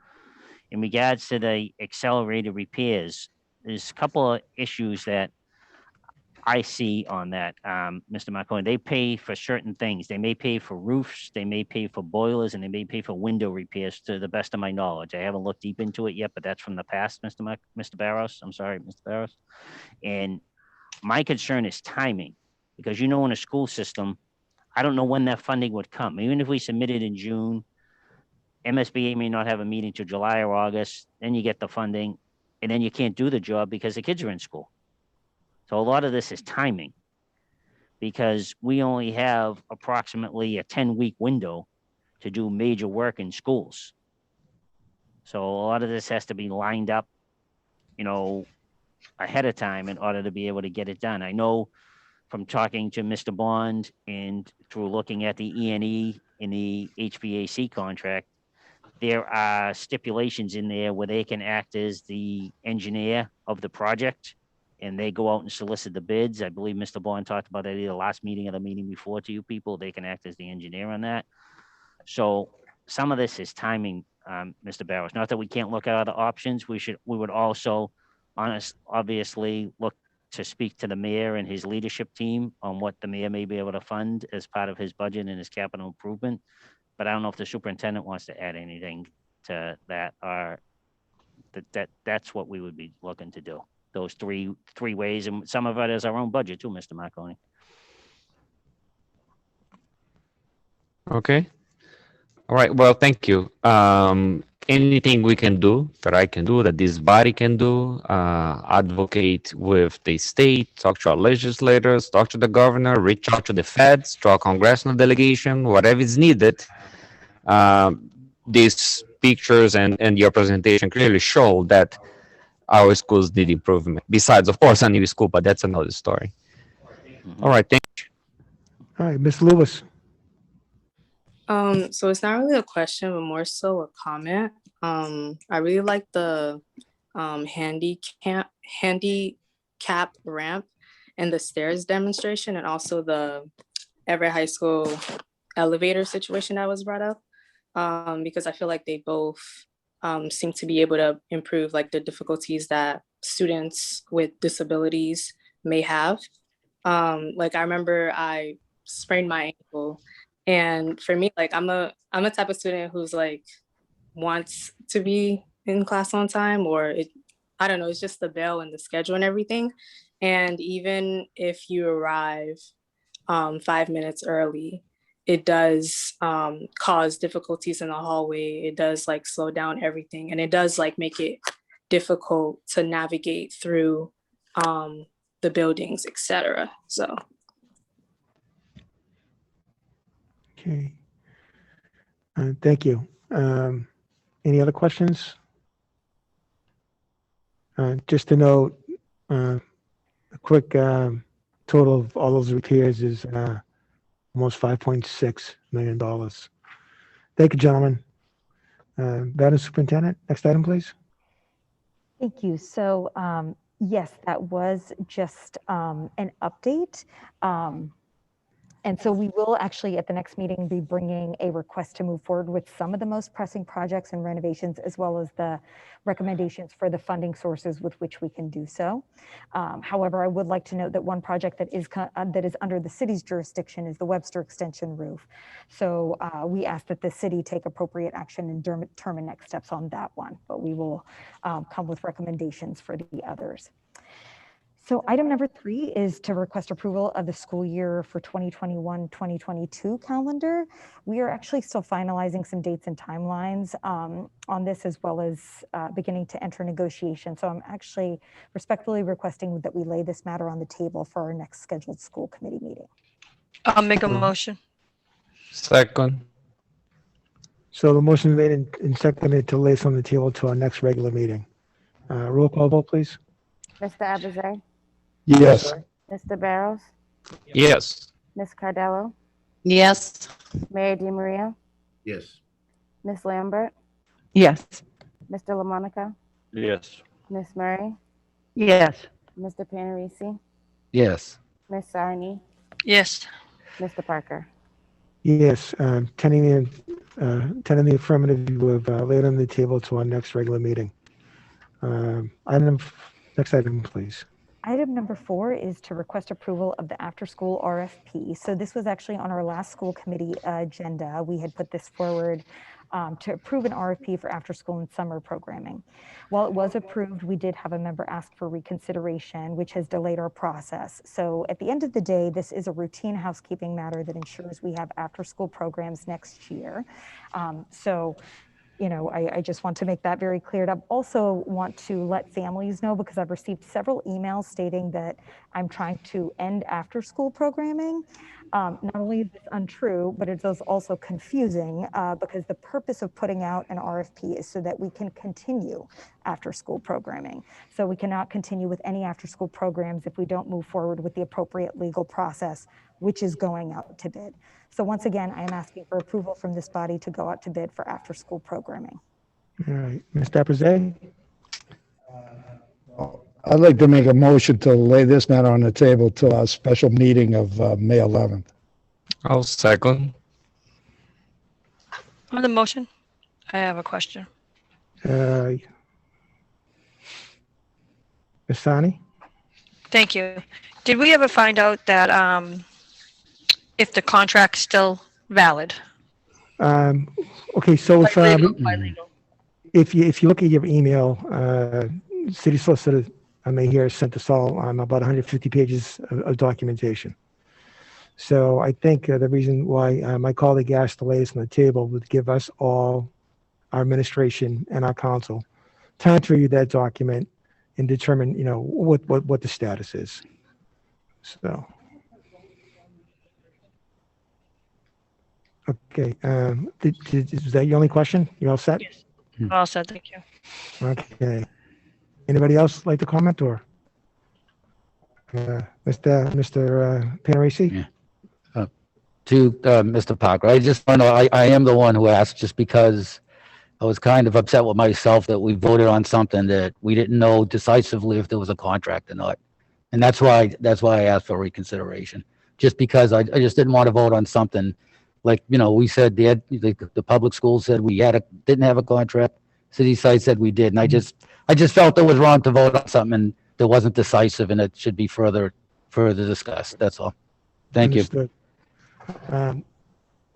In regards to the accelerated repairs, there's a couple of issues that I see on that, Mr. Marconi. They pay for certain things. They may pay for roofs, they may pay for boilers, and they may pay for window repairs, to the best of my knowledge. I haven't looked deep into it yet, but that's from the past, Mr. Barros. I'm sorry, Mr. Barros. And my concern is timing, because in a school system, I don't know when that funding would come. Even if we submit it in June, MSBA may not have a meeting till July or August, then you get the funding, and then you can't do the job because the kids are in school. So a lot of this is timing, because we only have approximately a 10-week window to do major work in schools. So a lot of this has to be lined up, ahead of time in order to be able to get it done. I know from talking to Mr. Bond and through looking at the E&E in the HVAC contract, there are stipulations in there where they can act as the engineer of the project, and they go out and solicit the bids. I believe Mr. Bond talked about that either last meeting or the meeting before to you people. They can act as the engineer on that. So some of this is timing, Mr. Barros. Not that we can't look at other options. We would also obviously look to speak to the mayor and his leadership team on what the mayor may be able to fund as part of his budget and his capital improvement. But I don't know if the superintendent wants to add anything to that, or that's what we would be looking to do. Those three ways, and some of it is our own budget too, Mr. Marconi. Okay. All right. Well, thank you. Anything we can do, that I can do, that this body can do, advocate with the state, talk to our legislators, talk to the governor, reach out to the feds, to our congressional delegation, whatever is needed. These pictures and your presentation clearly show that our schools need improvement. Besides, of course, a new school, but that's another story. All right. Thank you. All right, Ms. Lewis. So it's not really a question, but more so a comment. I really like the handicap ramp and the stairs demonstration, and also the Everett High School elevator situation that was brought up, because I feel like they both seem to be able to improve like the difficulties that students with disabilities may have. Like I remember I sprained my ankle. And for me, like I'm a type of student who's like wants to be in class on time, or I don't know, it's just the bell and the schedule and everything. And even if you arrive 5 minutes early, it does cause difficulties in the hallway. It does like slow down everything, and it does like make it difficult to navigate through the buildings, etc. So. Okay. Thank you. Any other questions? Just to note, a quick total of all those repairs is almost $5.6 million. Thank you, gentlemen. Madam Superintendent, next item, please. Thank you. So yes, that was just an update. And so we will actually at the next meeting be bringing a request to move forward with some of the most pressing projects and renovations, as well as the recommendations for the funding sources with which we can do so. However, I would like to note that one project that is under the city's jurisdiction is the Webster Extension roof. So we ask that the city take appropriate action and determine next steps on that one, but we will come with recommendations for the others. So item number 3 is to request approval of the school year for 2021-2022 calendar. We are actually still finalizing some dates and timelines on this, as well as beginning to enter negotiations. So I'm actually respectfully requesting that we lay this matter on the table for our next scheduled school committee meeting. I'll make a motion. Second. So the motion is made and seconded to lay this on the table to our next regular meeting. Roll call vote, please. Mr. Abraze? Yes. Mr. Barrows? Yes. Ms. Cardello? Yes. Mayor DiMaria? Yes. Ms. Lambert? Yes. Mr. LaMonica? Yes. Ms. Murray? Yes. Mr. Panarisi? Yes. Ms. Sarni? Yes. Mr. Parker? Yes, 10 in the affirmative, you have laid on the table to our next regular meeting. Next item, please. Item number 4 is to request approval of the after-school RFP. So this was actually on our last school committee agenda. We had put this forward to approve an RFP for after-school and summer programming. While it was approved, we did have a member ask for reconsideration, which has delayed our process. So at the end of the day, this is a routine housekeeping matter that ensures we have after-school programs next year. You know, I just want to make that very clear. I also want to let families know, because I've received several emails stating that I'm trying to end after school programming. Not only is this untrue, but it is also confusing because the purpose of putting out an RFP is so that we can continue after school programming. So we cannot continue with any after school programs if we don't move forward with the appropriate legal process, which is going out to bid. So once again, I am asking for approval from this body to go out to bid for after school programming. All right, Mr. Abraze? I'd like to make a motion to lay this matter on the table till our special meeting of May 11th. I'll second. On the motion, I have a question. Ms. Sani? Thank you. Did we ever find out that if the contract's still valid? Okay, so if, By legal. if you look at your email, City Solicitor Mayhew sent us all about 150 pages of documentation. So I think the reason why my colleague asked to lay this on the table would give us all, our administration and our council, time to review that document and determine, what the status is. So. Okay, is that your only question? You all set? Yes. All set, thank you. Okay. Anybody else like to comment or? Mr. Panarisi? Yeah. To Mr. Parker, I just want to, I am the one who asked just because I was kind of upset with myself that we voted on something that we didn't know decisively if there was a contract or not. And that's why I asked for reconsideration, just because I just didn't want to vote on something like, we said the public school said we didn't have a contract. City side said we did. And I just felt it was wrong to vote on something that wasn't decisive and it should be further discussed. That's all. Thank you. Understood.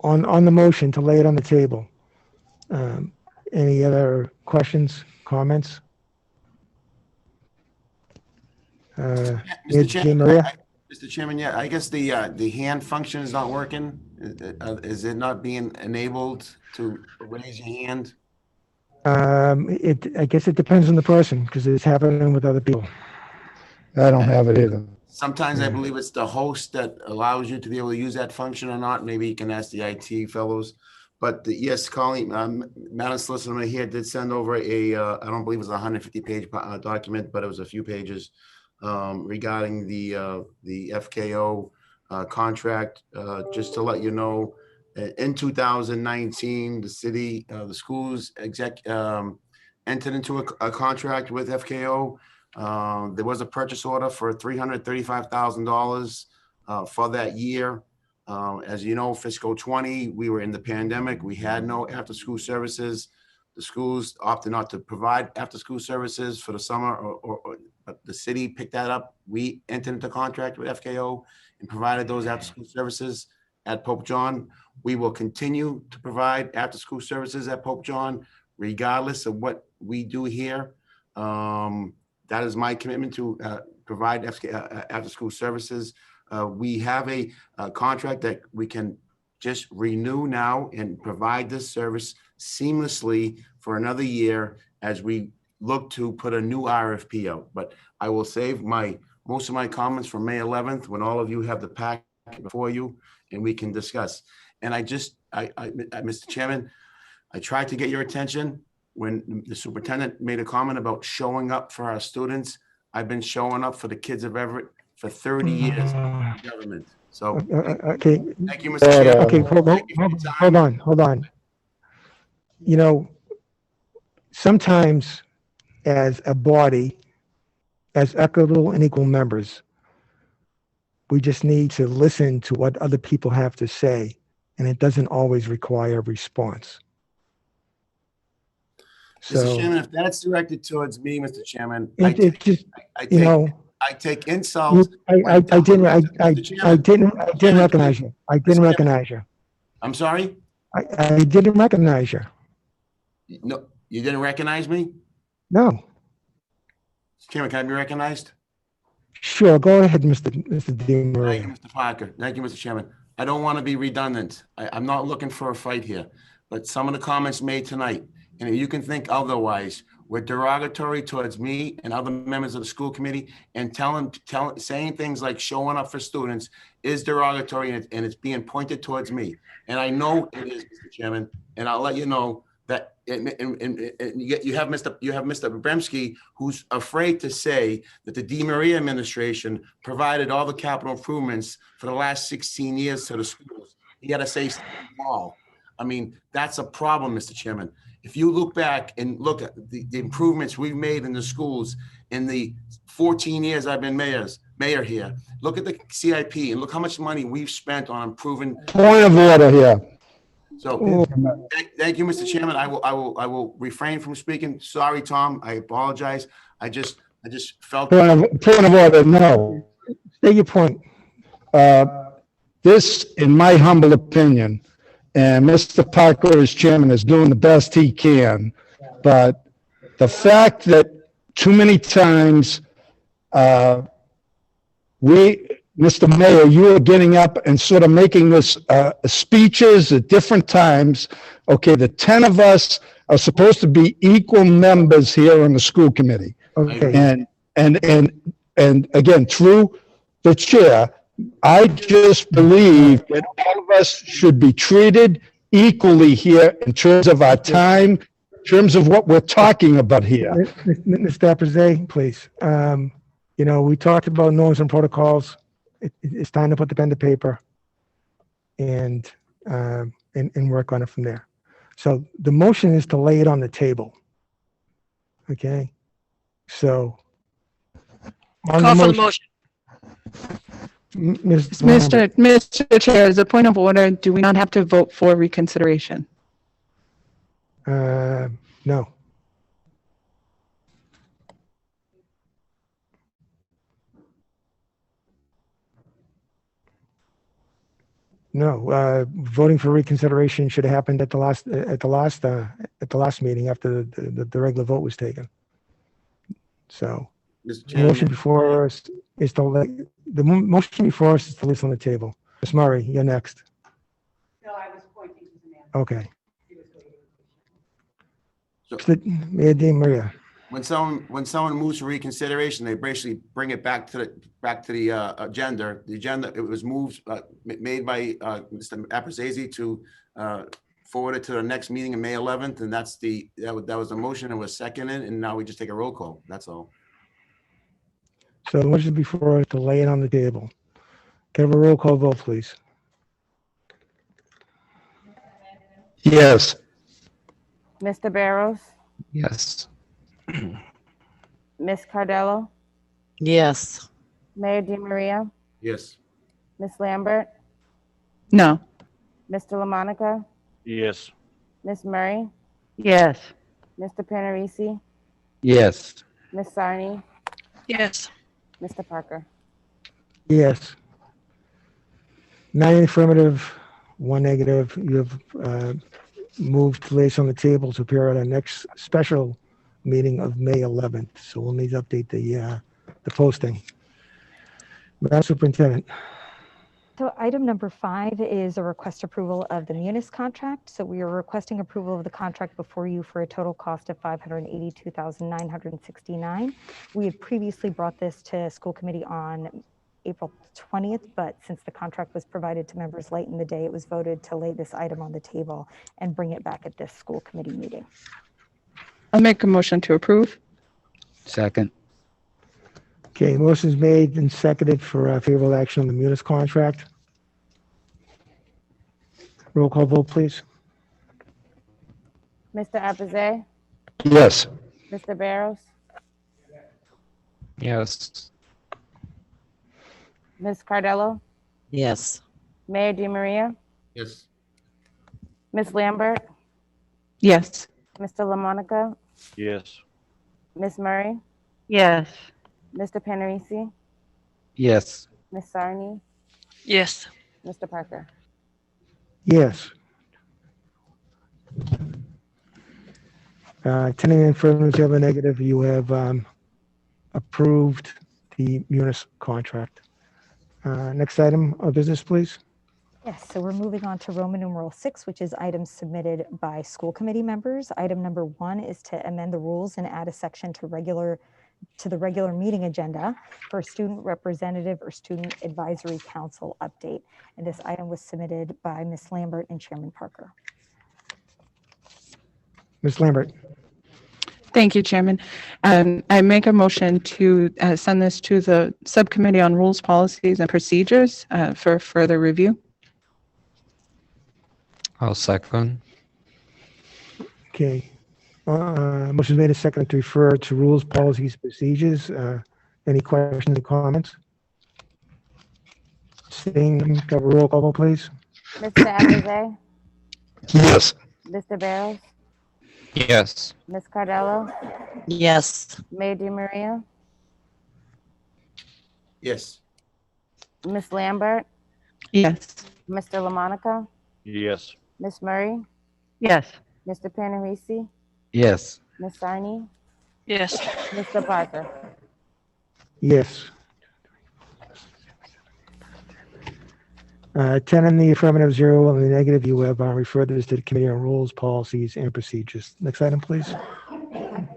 On the motion to lay it on the table, any other questions, comments? Mr. Jean Maria? Mr. Chairman, yeah, I guess the hand function is not working. Is it not being enabled to raise your hand? I guess it depends on the person because it's happening with other people. I don't have it either. Sometimes I believe it's the host that allows you to be able to use that function or not. Maybe you can ask the IT fellows. But yes, Colleen, Madam Solicitor here did send over I don't believe it was a 150-page document, but it was a few pages regarding the FKO contract. Just to let you know, in 2019, the city, the schools entered into a contract with FKO. There was a purchase order for $335,000 for that year. As you know, fiscal 20, we were in the pandemic. We had no after-school services. The schools opted not to provide after-school services for the summer, but the city picked that up. We entered into contract with FKO and provided those after-school services at Pope John. We will continue to provide after-school services at Pope John, regardless of what we do here. That is my commitment to provide after-school services. We have a contract that we can just renew now and provide this service seamlessly for another year as we look to put a new RFP out. But I will save most of my comments for May 11th when all of you have the packet before you and we can discuss. And Mr. Chairman, I tried to get your attention when the superintendent made a comment about showing up for our students. I've been showing up for the kids of Everett for 30 years in government. So Okay. thank you, Mr. Chairman. Okay, hold on. Sometimes as a body, as equitable and equal members, we just need to listen to what other people have to say, and it doesn't always require a response. Mr. Chairman, if that's directed towards me, Mr. Chairman, I take insults. I didn't recognize you. I didn't recognize you. I'm sorry? I didn't recognize you. No, you didn't recognize me? No. Mr. Chairman, can I be recognized? Sure, go ahead, Mr. DiMaria. Thank you, Mr. Parker. Thank you, Mr. Chairman. I don't want to be redundant. I'm not looking for a fight here, but some of the comments made tonight, and if you can think otherwise, were derogatory towards me and other members of the school committee, and saying things like showing up for students is derogatory, and it's being pointed towards me. And I know it is, Mr. Chairman, and I'll let you know that you have Mr. Bremski, who's afraid to say that the DiMaria administration provided all the capital improvements for the last 16 years to the schools. He had to say small. I mean, that's a problem, Mr. Chairman. If you look back and look at the improvements we've made in the schools in the 14 years I've been mayor here, look at the CIP and look how much money we've spent on improving. Point of order here. So thank you, Mr. Chairman. I will refrain from speaking. Sorry, Tom. I apologize. I just felt. Point of order, no. State your point. This, in my humble opinion, and Mr. Parker as chairman is doing the best he can, but the fact that too many times, Mr. Mayor, you are getting up and sort of making this, speeches at different times. Okay, the 10 of us are supposed to be equal members here on the school committee. Okay. And again, through the chair, I just believe that all of us should be treated equally here in terms of our time, in terms of what we're talking about here. Mr. Apizay, please. You know, we talked about norms and protocols. It's time to put the pen to paper and work on it from there. So the motion is to lay it on the table. Okay? So. on Call for the motion. Mr. Chair, as a point of order, do we not have to vote for reconsideration? No. No, voting for reconsideration should have happened at the last meeting after the regular vote was taken. So, Mr. the motion Chairman, before us is to lay, motion before us is to lay this on the table. Ms. Murray, you're next. No, I was pointing to the man. Okay. So- Mr. Mayor Di Maria. when someone moves for reconsideration, they basically bring it back to the agenda. The agenda, it was moved, made by Mr. Apizay to forward it to the next meeting on May 11th, and that was the motion. It was seconded, and now we just take a roll call. That's all. So the motion before us to lay it on the table. Can I have a roll call vote, please? Yes. Mr. Barrows, Yes. Ms. Cardello, Yes. Mayor Di Maria, Yes. Ms. Lambert, No. Mr. LaMonica, Yes. Ms. Murray, Yes. Mr. Panarisi, Yes. Ms. Sarni, Yes. Mr. Parker. Yes. 9 affirmative, 1 negative. You have moved to lay this on the table to appear at our next special meeting of May 11th. So we'll need to update the posting. Madam Superintendent. So item number 5 is a request approval of the Munis contract. So we are requesting approval of the contract before you for a total cost of $582,969. We had previously brought this to school committee on April 20th, but since the contract was provided to members late in the day, it was voted to lay this item on the table and bring it back at this school committee meeting. I'll make a motion to approve. Second. Okay, motion's made and seconded for favorable action on the Munis contract. Roll call vote, please. Mr. Apizay, Yes. Mr. Barrows, Yes. Ms. Cardello, Yes. Mayor Di Maria, Yes. Ms. Lambert, Yes. Mr. LaMonica, Yes. Ms. Murray, Yes. Mr. Panarisi, Yes. Ms. Sarni, Yes. Mr. Parker. Yes. 10 in the affirmative, 0 in the negative. You have approved the Munis contract. Next item of business, please. Yes, so we're moving on to Roman numeral 6, which is items submitted by school committee members. Item number 1 is to amend the rules and add a section to the regular meeting agenda for student representative or student advisory council update. And this item was submitted by Ms. Lambert and Chairman Parker. Ms. Lambert. Thank you, Chairman. I make a motion to send this to the Subcommittee on Rules, Policies, and Procedures for further review. I'll second. Okay. Motion made and seconded to refer to rules, policies, procedures. Any questions or comments? Seeing none, can I have a roll call vote, please. Mr. Apizay, Yes. Mr. Barrows, Yes. Ms. Cardello, Yes. Mayor Di Maria, Yes. Ms. Lambert, Yes. Mr. LaMonica, Yes. Ms. Murray, Yes. Mr. Panarisi, Yes. Ms. Sarni, Yes. Mr. Parker. Yes. 10 in the affirmative, 0 in the negative. You have referred this to the Committee on Rules, Policies, and Procedures. Next item, please.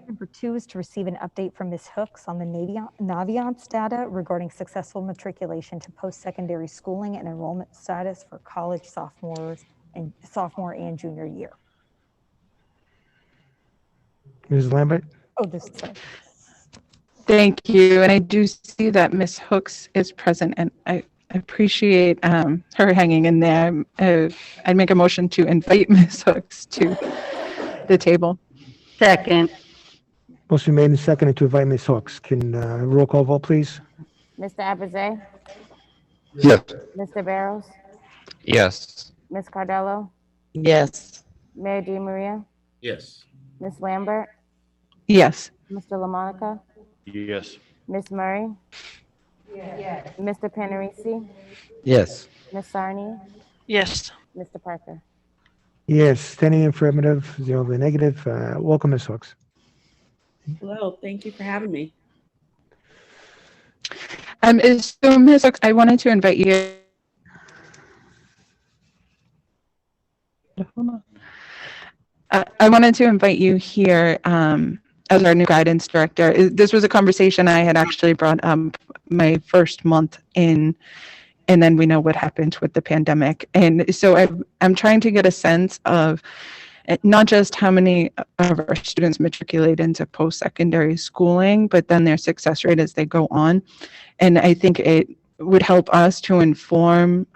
Number 2 is to receive an update from Ms. Hooks on the Naviance data regarding successful matriculation to post-secondary schooling and enrollment status for college sophomore and junior year. Ms. Lambert? Oh, this, sorry. Thank you. And I do see that Ms. Hooks is present, and I appreciate her hanging in there. I'd make a motion to invite Ms. Hooks to the table. Second. Motion made and seconded to invite Ms. Hooks. Can roll call vote, please? Mr. Abraze, Yes. Mr. Barrows, Yes. Ms. Cardello, Yes. Mayor Di Maria, Yes. Ms. Lambert, Yes. Mr. LaMonica, Yes. Ms. Murray, Mr. Panarisi, Yes. Ms. Sarni, Yes. Mr. Parker. Yes, 10 in the affirmative, 0 in the negative. Welcome, Ms. Hooks. Hello, thank you for having me. So Ms. Hooks, I wanted to invite you. Hold on. I wanted to invite you here as our new guidance director. This was a conversation I had actually brought up my first month in, and then we know what happened with the pandemic. And so I'm trying to get a sense of not just how many of our students matriculate into post-secondary schooling, but then their success rate as they go on. And I think it would help us to inform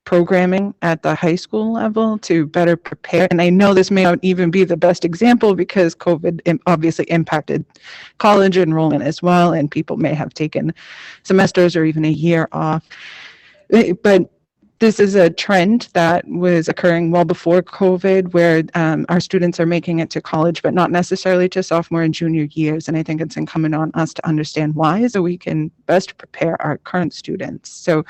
programming at the high school level to better prepare. And I know this may not even be the best example because COVID obviously impacted college enrollment as well, and people may have taken semesters or even a year off. But this is a trend that was occurring well before COVID, where our students are making it to college, but not necessarily to sophomore and junior years. And I think it's incumbent on us to understand why, so we can best prepare our current students. So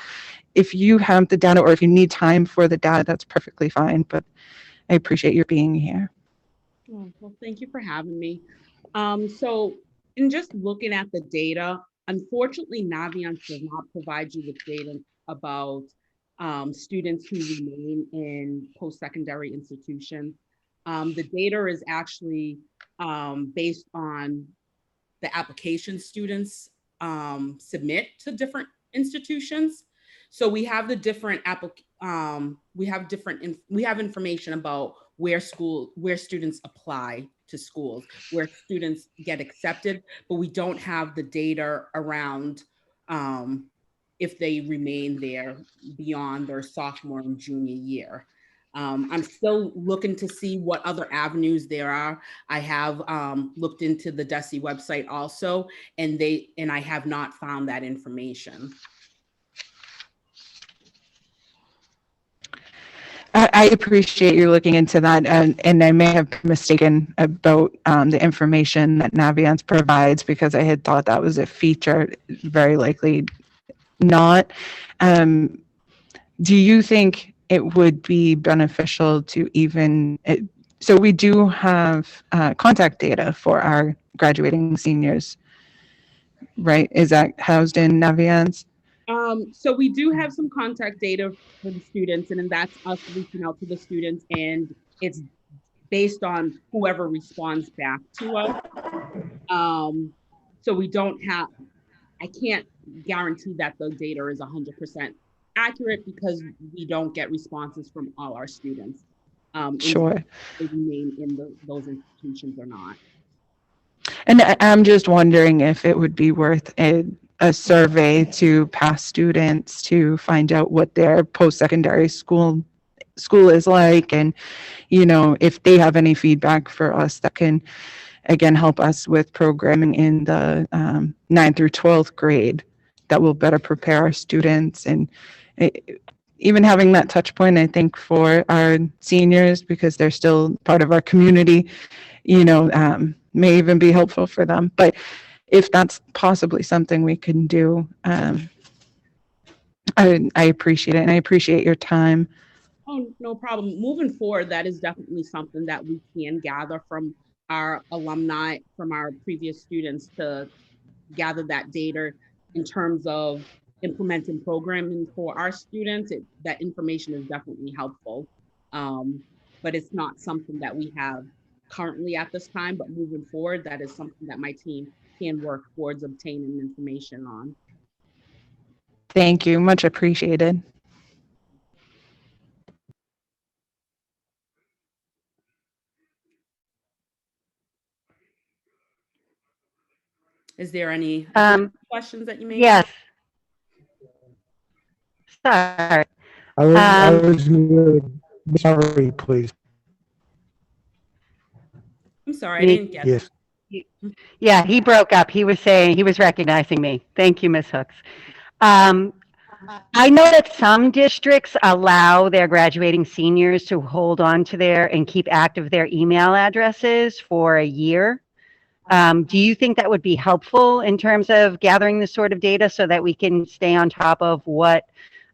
if you have the data, or if you need time for the data, that's perfectly fine. But I appreciate your being here. Oh, well, thank you for having me. So in just looking at the data, unfortunately, Naviance does not provide you with data about students who remain in post-secondary institutions. The data is actually based on the application students submit to different institutions. So we have the different we have information about where students apply to schools, where students get accepted, but we don't have the data around if they remain there beyond their sophomore and junior year. I'm still looking to see what other avenues there are. I have looked into the DESE website also, and I have not found that information. I appreciate you looking into that, and I may have been mistaken about the information that Naviance provides, because I had thought that was a feature. Very likely not. Do you think it would be beneficial to even, so we do have contact data for our graduating seniors, right? Is that housed in Naviance? So we do have some contact data for the students, and then that's us reaching out to the students, and it's based on whoever responds back to us. So we don't have, I can't guarantee that the data is 100% accurate because we don't get responses from all our students. Sure. They remain in those institutions or not. And I'm just wondering if it would be worth a survey to past students to find out what their post-secondary school is like, and if they have any feedback for us that can again help us with programming in the 9th through 12th grade that will better prepare our students. And even having that touch point, I think, for our seniors, because they're still part of our community, may even be helpful for them. But if that's possibly something we can do, I appreciate it, and I appreciate your time. Oh, no problem. Moving forward, that is definitely something that we can gather from our alumni from our previous students to gather that data in terms of implementing programming for our students. That information is definitely helpful. But it's not something that we have currently at this time, but moving forward, that is something that my team can work towards obtaining information on. Thank you. Much appreciated. Is there any questions that you may? Yes. Sorry. I was muted. Sorry, please. I'm sorry, I didn't get Yes. Yeah, he broke up. He was saying, he was recognizing me. Thank you, Ms. Hooks. I know that some districts allow their graduating seniors to hold on to and keep active their email addresses for a year. Do you think that would be helpful in terms of gathering this sort of data so that we can stay on top of what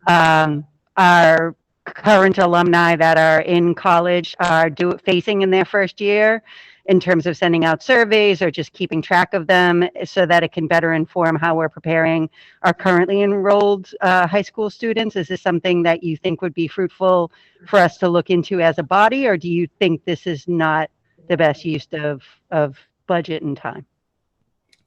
our current alumni that are in college are facing in their first year in terms of sending out surveys or just keeping track of them so that it can better inform how we're preparing our currently enrolled high school students? Is this something that you think would be fruitful for us to look into as a body, or do you think this is not the best use of budget and time?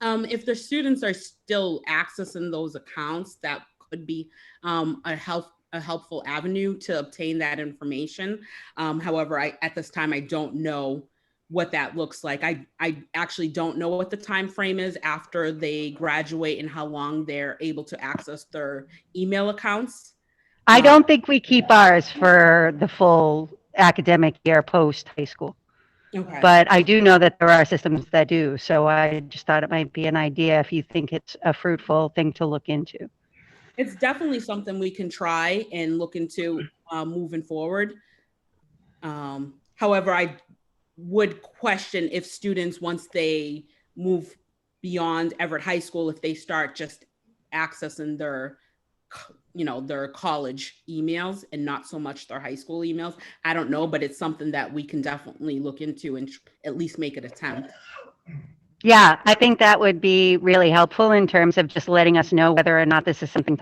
If the students are still accessing those accounts, that could be a helpful avenue to obtain that information. However, at this time, I don't know what that looks like. I actually don't know what the time frame is after they graduate and how long they're able to access their email accounts. I don't think we keep ours for the full academic year post high school. Okay. But I do know that there are systems that do. So I just thought it might be an idea if you think it's a fruitful thing to look into. It's definitely something we can try and look into moving forward. However, I would question if students, once they move beyond Everett High School, if they start just accessing their college emails and not so much their high school emails. I don't know, but it's something that we can definitely look into and at least make an attempt. Yeah, I think that would be really helpful in terms of just letting us know whether or not this is something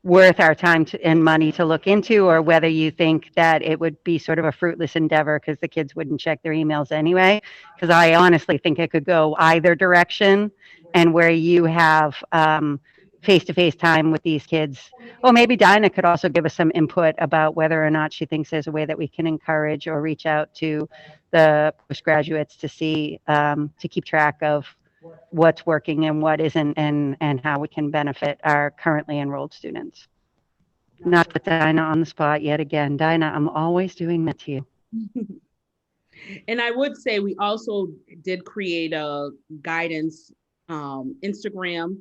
worth our time and money to look into, or whether you think that it would be sort of a fruitless endeavor because the kids wouldn't check their emails anyway. Because I honestly think it could go either direction, and where you have face-to-face time with these kids. Well, maybe Dinah could also give us some input about whether or not she thinks there's a way that we can encourage or reach out to the postgraduates to see, to keep track of what's working and what isn't, and how we can benefit our currently enrolled students. Not put Dinah on the spot yet again. Dinah, I'm always doing that to you. And I would say we also did create a guidance Instagram.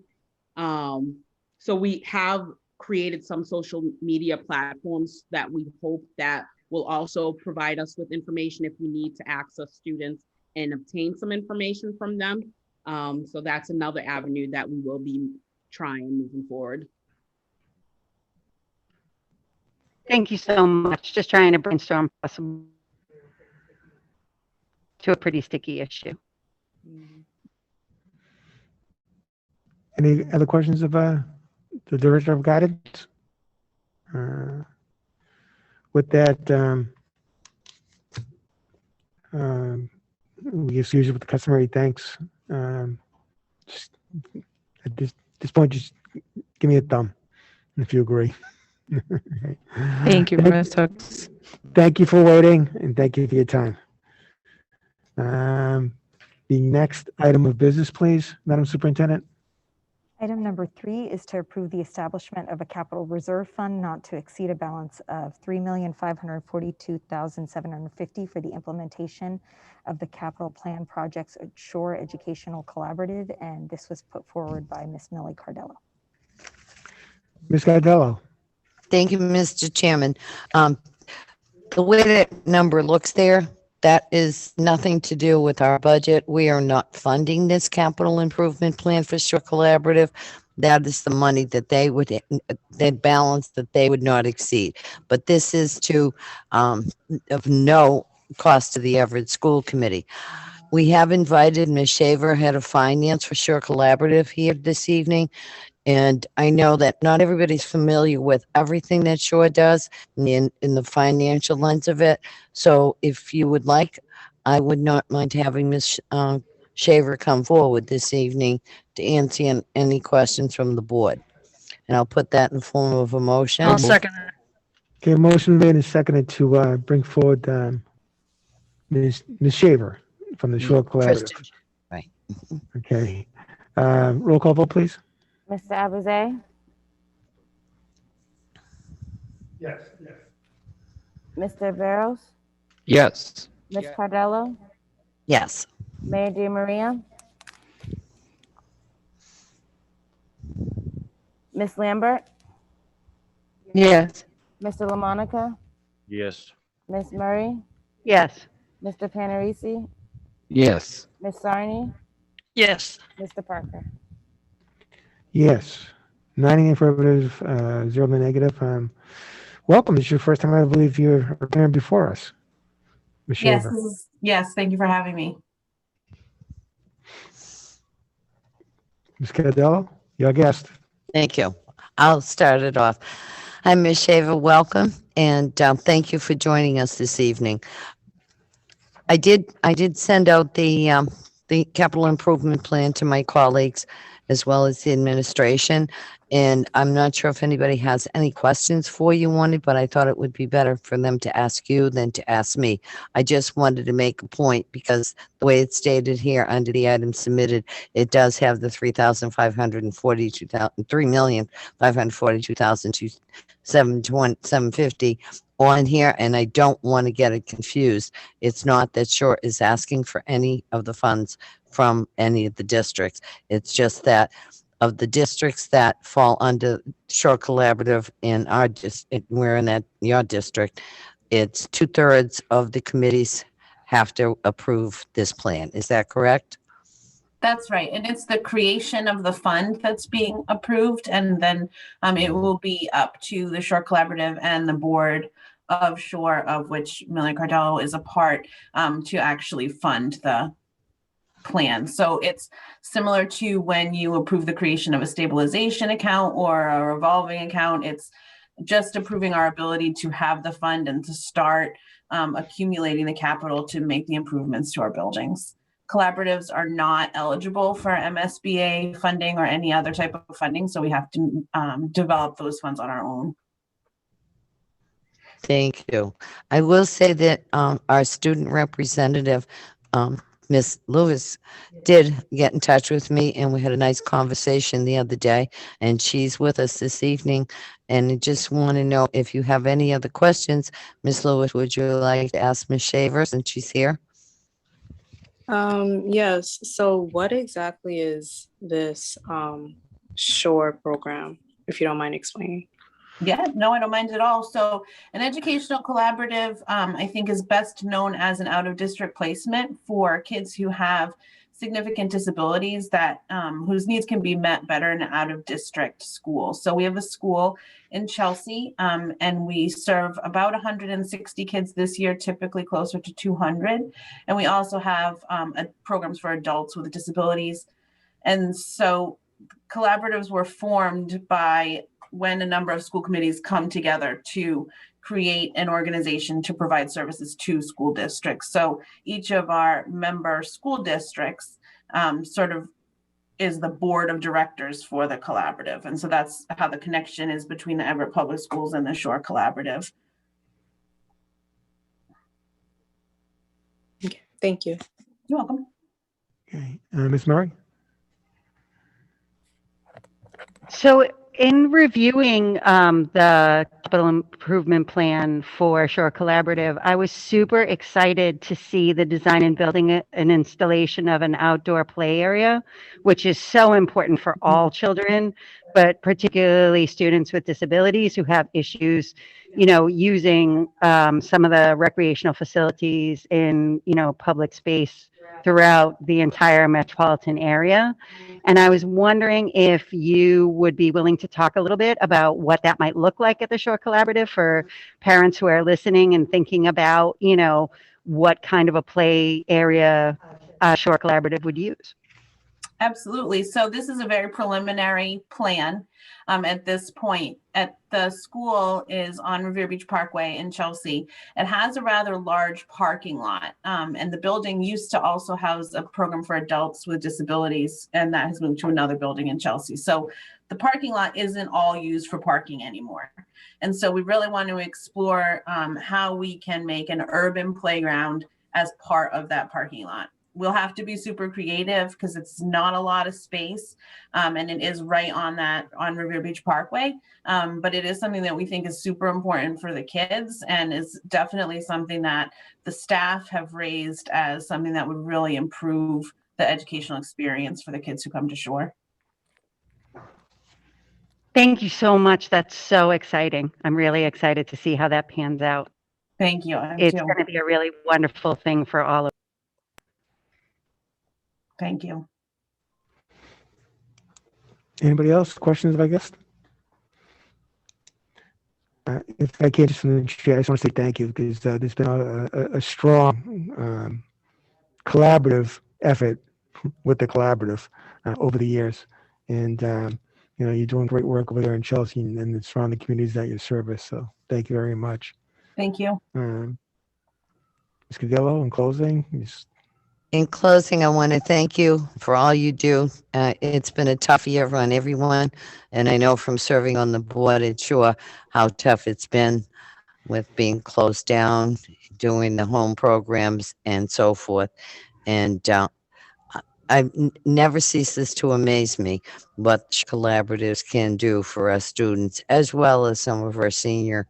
So we have created some social media platforms that we hope that will also provide us with information if we need to access students and obtain some information from them. So that's another avenue that we will be trying moving forward. Thank you so much. Just trying to brainstorm possible to a pretty sticky issue. Any other questions of the Director of Guidance? With that, we as usual with the customary thanks. Just at this point, just give me a thumb if you agree. Thank you, Ms. Hooks. Thank you for waiting, and thank you for your time. The next item of business, please, Madam Superintendent. Item number 3 is to approve the establishment of a capital reserve fund not to exceed a balance of $3,542,750 for the implementation of the capital plan projects at Shore Educational Collaborative, and this was put forward by Ms. Millie Cardello. Ms. Cardello. Thank you, Mr. Chairman. The way that number looks there, that is nothing to do with our budget. We are not funding this capital improvement plan for Shore Collaborative. That is the money that they would, that balance that they would not exceed. But this is to, of no cost to the Everett School Committee. We have invited Ms. Shaver, head of finance for Shore Collaborative here this evening. And I know that not everybody's familiar with everything that Shore does in the financial lens of it. So if you would like, I would not mind having Ms. Shaver come forward this evening to answer any questions from the board. And I'll put that in form of a motion. I'll second that. Okay, motion made and seconded to bring forward Ms. Shaver from the Shore Collaborative. Kristen. Right. Okay. Roll call vote, please. Mr. Abraze? Yes. Mr. Barrows? Yes. Ms. Cardello? Yes. Mayor Di Maria? Ms. Lambert? Yes. Mr. LaMonica? Yes. Ms. Murray? Yes. Mr. Panarisi? Yes. Ms. Sarni? Yes. Mr. Parker? Yes. 9 in the affirmative, 0 in the negative. Welcome. This is your first time, I believe, you're appearing before us. Ms. Yes, Shaver. yes, thank you for having me. Ms. Cardello, your guest. Thank you. I'll start it off. Hi, Ms. Shaver, welcome, and thank you for joining us this evening. I did send out the capital improvement plan to my colleagues as well as the administration, and I'm not sure if anybody has any questions for you on it, but I thought it would be better for them to ask you than to ask me. I just wanted to make a point because the way it's stated here under the item submitted, it does have the $3,542,750 on here, and I don't want to get it confused. It's not that Shore is asking for any of the funds from any of the districts. It's just that of the districts that fall under Shore Collaborative in our district, we're in your district, it's 2/3 of the committees have to approve this plan. Is that correct? That's right. And it's the creation of the fund that's being approved. And then it will be up to the Shore Collaborative and the board of Shore, of which Miller Cardello is a part, to actually fund the plan. So it's similar to when you approve the creation of a stabilization account or a revolving account. It's just approving our ability to have the fund and to start accumulating the capital to make the improvements to our buildings. Collaboratives are not eligible for MSBA funding or any other type of funding, so we have to develop those funds on our own. Thank you. I will say that our student representative, Ms. Lewis, did get in touch with me, and we had a nice conversation the other day, and she's with us this evening. And I just want to know if you have any other questions. Ms. Lewis, would you like to ask Ms. Shaver since she's here? Yes. So what exactly is this SHORE program, if you don't mind explaining? Yeah, no, I don't mind at all. So an educational collaborative, I think, is best known as an out-of-district placement for kids who have significant disabilities that whose needs can be met better in an out-of-district school. So we have a school in Chelsea, and we serve about 160 kids this year, typically closer to 200. And we also have programs for adults with disabilities. And so collaboratives were formed by when a number of school committees come together to create an organization to provide services to school districts. So each of our member school districts sort of is the board of directors for the collaborative. And so that's how the connection is between the Everett Public Schools and the Shore Collaborative. Okay, thank you. You're welcome. Okay. Ms. Murray? So in reviewing the capital improvement plan for Shore Collaborative, I was super excited to see the design and building an installation of an outdoor play area, which is so important for all children, but particularly students with disabilities who have issues, you know, using some of the recreational facilities in, you know, public space throughout the entire metropolitan area. And I was wondering if you would be willing to talk a little bit about what that might look like at the Shore Collaborative for parents who are listening and thinking about, you know, what kind of a play area Shore Collaborative would use? Absolutely. So this is a very preliminary plan at this point. At the school is on Revere Beach Parkway in Chelsea. It has a rather large parking lot, and the building used to also house a program for adults with disabilities, and that has moved to another building in Chelsea. So the parking lot isn't all used for parking anymore. And so we really want to explore how we can make an urban playground as part of that parking lot. We'll have to be super creative because it's not a lot of space, and it is right on Revere Beach Parkway. But it is something that we think is super important for the kids, and is definitely something that the staff have raised as something that would really improve the educational experience for the kids who come to Shore. Thank you so much. That's so exciting. I'm really excited to see how that pans out. Thank you. It's going to be a really wonderful thing for all of us. Thank you. Anybody else? Questions, I guess? If I can, just from the chair, I just want to say thank you, because there's been a strong collaborative effort with the collaborative over the years. And, you're doing great work over there in Chelsea and the surrounding communities that you service. So thank you very much. Thank you. Ms. Cadillo, in closing, In closing, I want to thank you for all you do. It's been a tough year on everyone, and I know from serving on the board at Shore how tough it's been with being closed down, doing the home programs, and so forth. And I never ceases to amaze me what collaboratives can do for us students, as well as some of our seniors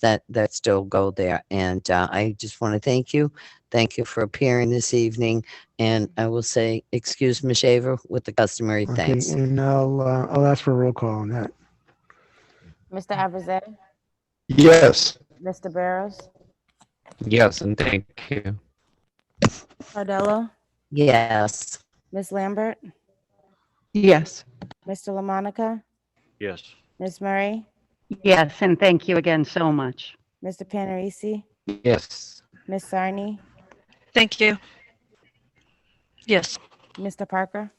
that still go there. And I just want to thank you. Thank you for appearing this evening. And I will say, excuse Ms. Shaver with the customary okay, thanks. and I'll ask for a roll call on that. Mr. Abraze, Yes. Mr. Barrows, Yes, and thank you. Cardello, Yes. Ms. Lambert, Yes. Mr. LaMonica, Yes. Ms. Murray, Yes, and thank you again so much. Mr. Panarisi, Yes. Ms. Sarni, Thank you. Yes. Mr. Parker.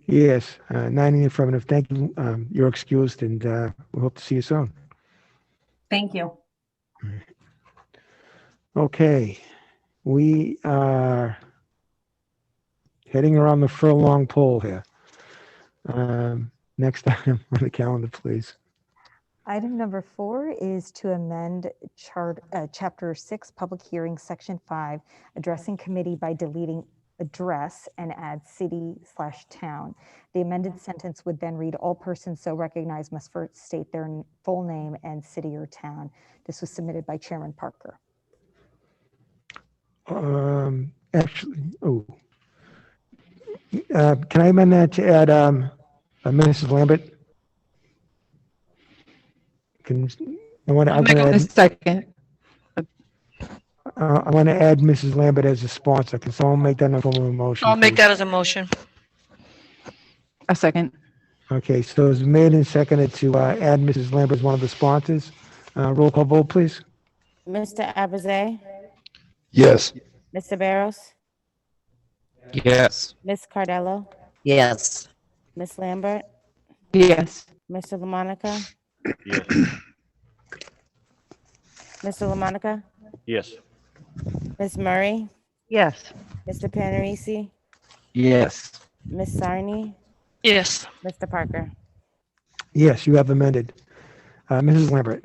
Yes, 9 in the affirmative. Thank you. You're excused, and we hope to see you soon. Thank you. Okay, we are heading around the furlong pole here. Next item on the calendar, please. Item number 4 is to amend Chapter 6, Public Hearing, Section 5, addressing committee by deleting address and add city/town. The amended sentence would then read, all persons so recognized must first state their full name and city or town. This was submitted by Chairman Parker. Actually, can I amend that to add Mrs. Lambert? I want to A second. I want to add Mrs. Lambert as a sponsor. Can someone make that in a form of a motion? I'll make please? that as a motion. A second. Okay, so it's made and seconded to add Mrs. Lambert as one of the sponsors. Roll call vote, please. Mr. Abraze, Yes. Mr. Barrows, Yes. Ms. Cardello, Yes. Ms. Lambert, Yes. Mr. LaMonica, Yes. Mr. LaMonica, Yes. Ms. Murray, Yes. Mr. Panarisi, Yes. Ms. Sarni, Yes. Mr. Parker. Yes, you have amended. Mrs. Lambert.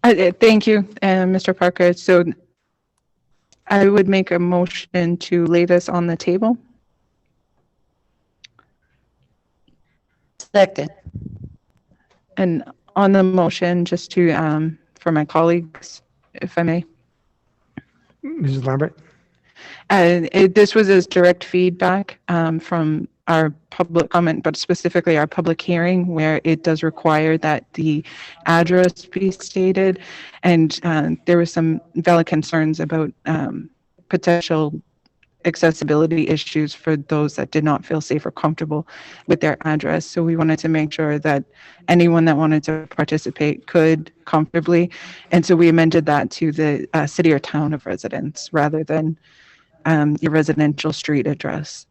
Thank you, Mr. Parker. So I would make a motion to lay this on the table. Second. And on the motion, just to, for my colleagues, if I may. Mrs. Lambert. This was as direct feedback from our public comment, but specifically our public hearing, where it does require that the address be stated. And there were some valid concerns about potential accessibility issues for those that did not feel safe or comfortable with their address. So we wanted to make sure that anyone that wanted to participate could comfortably. And so we amended that to the city or town of residence rather than your residential street address.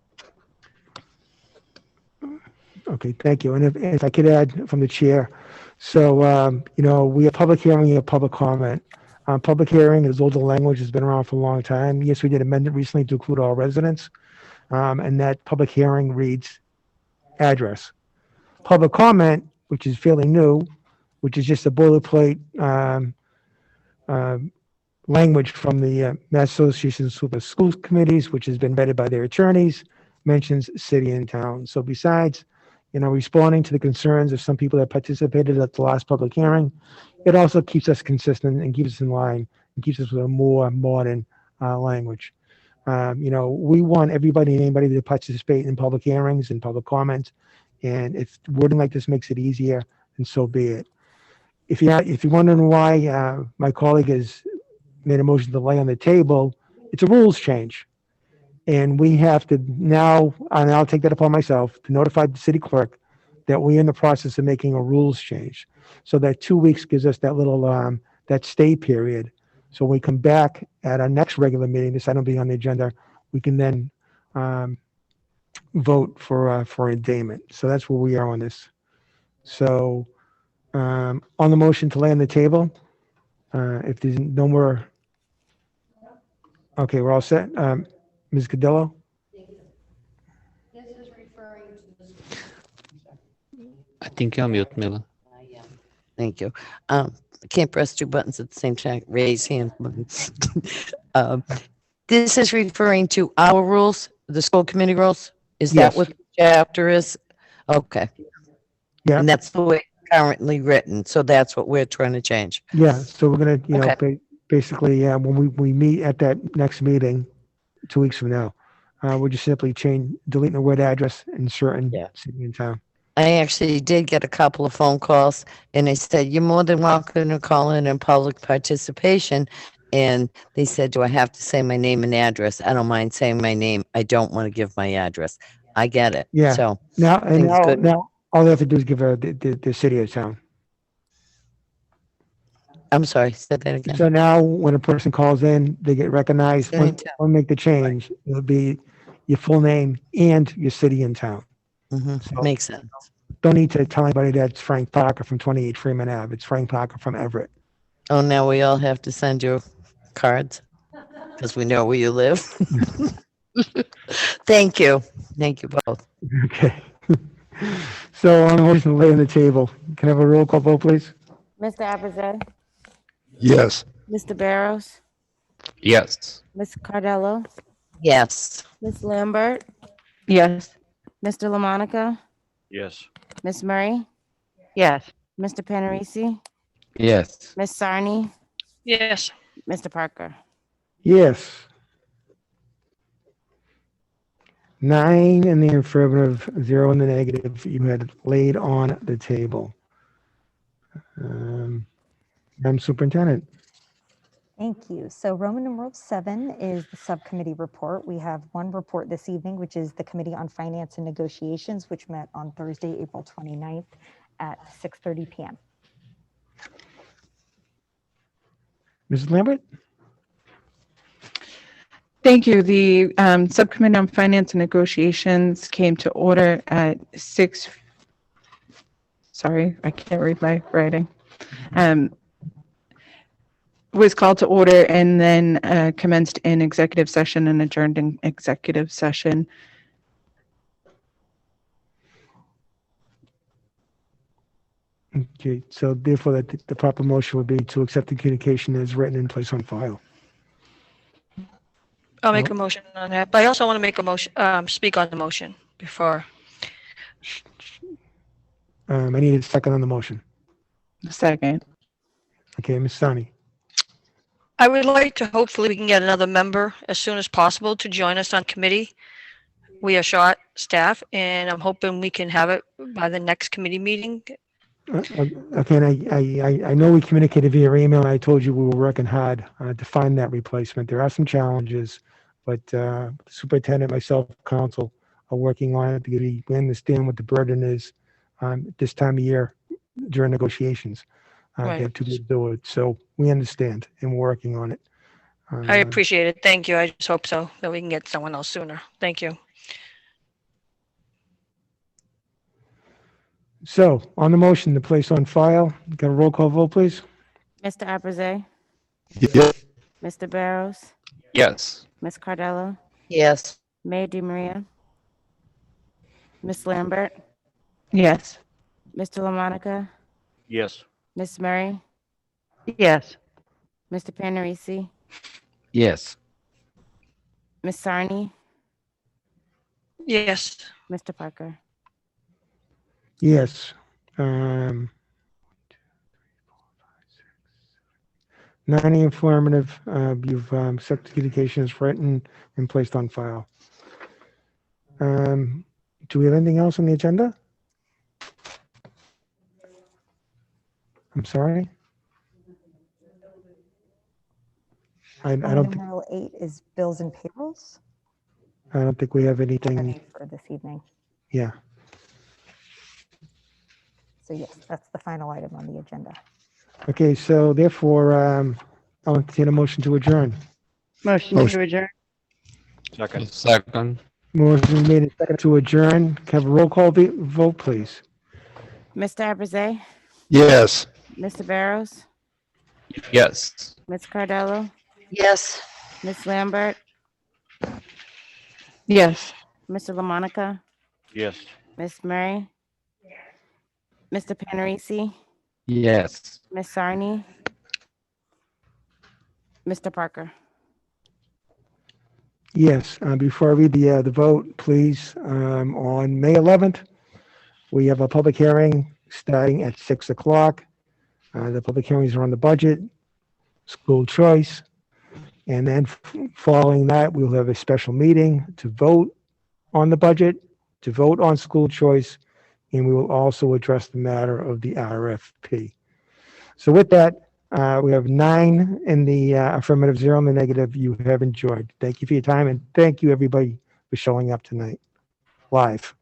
Okay, thank you. And if I could add from the chair, so, we have public hearing, we have public comment. Public hearing is older language, has been around for a long time. Yes, we did amend it recently to include all residents. And that public hearing reads address. Public comment, which is fairly new, which is just a boilerplate language from the Mass Association of Super Schools Committees, which has been vetted by their attorneys, mentions city and town. So besides, responding to the concerns of some people that participated at the last public hearing, it also keeps us consistent and keeps us in line and keeps us with a more modern language. We want everybody and anybody to participate in public hearings and public comments, and if wording like this makes it easier, then so be it. If you're wondering why my colleague has made a motion to lay on the table, it's a rules change. And we have to now, and I'll take that upon myself, to notify the city clerk that we're in the process of making a rules change. So that 2 weeks gives us that little, that stay period. So when we come back at our next regular meeting, this item being on the agenda, we can then vote for indictment. So that's where we are on this. So on the motion to lay on the table, if there's no more, okay, we're all set. Ms. Cadillo? I think you're mute, Mila. Thank you. I can't press two buttons at the same time. Raise hand button. This is referring to our rules, the school committee rules? Is Yes. that what the chapter is? Okay. Yeah. And that's the way it's currently written. So that's what we're trying to change. Yeah, so we're gonna, Okay. basically, when we meet at that next meeting, 2 weeks from now, we'll just simply delete the word address in certain city and town. I actually did get a couple of phone calls and they said, you're more than welcome to call in public participation. And they said, do I have to say my name and address? I don't mind saying my name. I don't want to give my address. I get it. Yeah. So Now, I think it's good. now, all they have to do is give her the city or town. I'm sorry, say that again. So now, when a person calls in, they get recognized. When we make the change, it'll be your full name and your city and town. So Makes sense. don't need to tell anybody that it's Frank Parker from 28 Freeman Ave. It's Frank Parker from Everett. Oh, now we all have to send you cards because we know where you live. Thank you. Thank you both. Okay. So on the motion to lay on the table, can I have a roll call vote, please? Mr. Abraze, Yes. Mr. Barrows, Yes. Ms. Cardello, Yes. Ms. Lambert, Yes. Mr. LaMonica, Yes. Ms. Murray, Yes. Mr. Panarisi, Yes. Ms. Sarni, Yes. Mr. Parker. Yes. 9 in the affirmative, 0 in the negative. You had laid on the table. Madam Superintendent. Thank you. So Roman numeral 7 is the subcommittee report. We have one report this evening, which is the Committee on Finance and Negotiations, which met on Thursday, April 29th at 6:30 p.m. Mrs. Lambert? Thank you. The Subcommittee on Finance and Negotiations came to order at 6. Sorry, I can't read my writing. Was called to order and then commenced in executive session and adjourned in executive session. Okay, so therefore the proper motion would be to accept the communication as written and place on file. I'll make a motion on that, but I also want to make a motion, speak on the motion before. I need a second on the motion. Second. Okay, Ms. Sani. I would like to, hopefully we can get another member as soon as possible to join us on committee. We are short staff and I'm hoping we can have it by the next committee meeting. Okay, and I know we communicated via email, and I told you we were working hard to find that replacement. There are some challenges, but the superintendent, myself, council are working on it because we understand what the burden is this time of year during negotiations. They have to do it, so we understand and we're working on it. I appreciate it. Thank you. I just hope so, that we can get someone else sooner. Thank you. So on the motion to place on file, got a roll call vote, please? Mr. Abraze, Yes. Mr. Barrows, Yes. Ms. Cardello, Yes. Mayor DiMaria, Ms. Lambert, Yes. Mr. LaMonica, Yes. Ms. Murray, Yes. Mr. Panarisi, Yes. Ms. Sarni, Yes. Mr. Parker. Yes. 90 affirmative, you've accepted the communication is written and placed on file. Do we have anything else on the agenda? I'm sorry? I don't think, Number 8 is bills and payrolls we have anything, for this evening. yeah. So yes, that's the final item on the agenda. Okay, so therefore, I'll entertain a motion to adjourn. Motion Motion. to adjourn. Second. Second. Motion made and seconded to adjourn. Can I have a roll call vote, please? Mr. Abraze, Yes. Mr. Barrows, Yes. Ms. Cardello, Yes. Ms. Lambert, Yes. Mr. LaMonica, Yes. Ms. Murray, Mr. Panarisi, Yes. Ms. Sarni, Mr. Parker. Yes, before I read the vote, please, on May 11th, we have a public hearing starting at 6 o'clock. The public hearings are on the budget, school choice, and then following that, we'll have a special meeting to vote on the budget, to vote on school choice, and we will also address the matter of the RFP. So with that, we have 9 in the affirmative, 0 in the negative. You have enjoyed. Thank you for your time, and thank you, everybody, for showing up tonight live.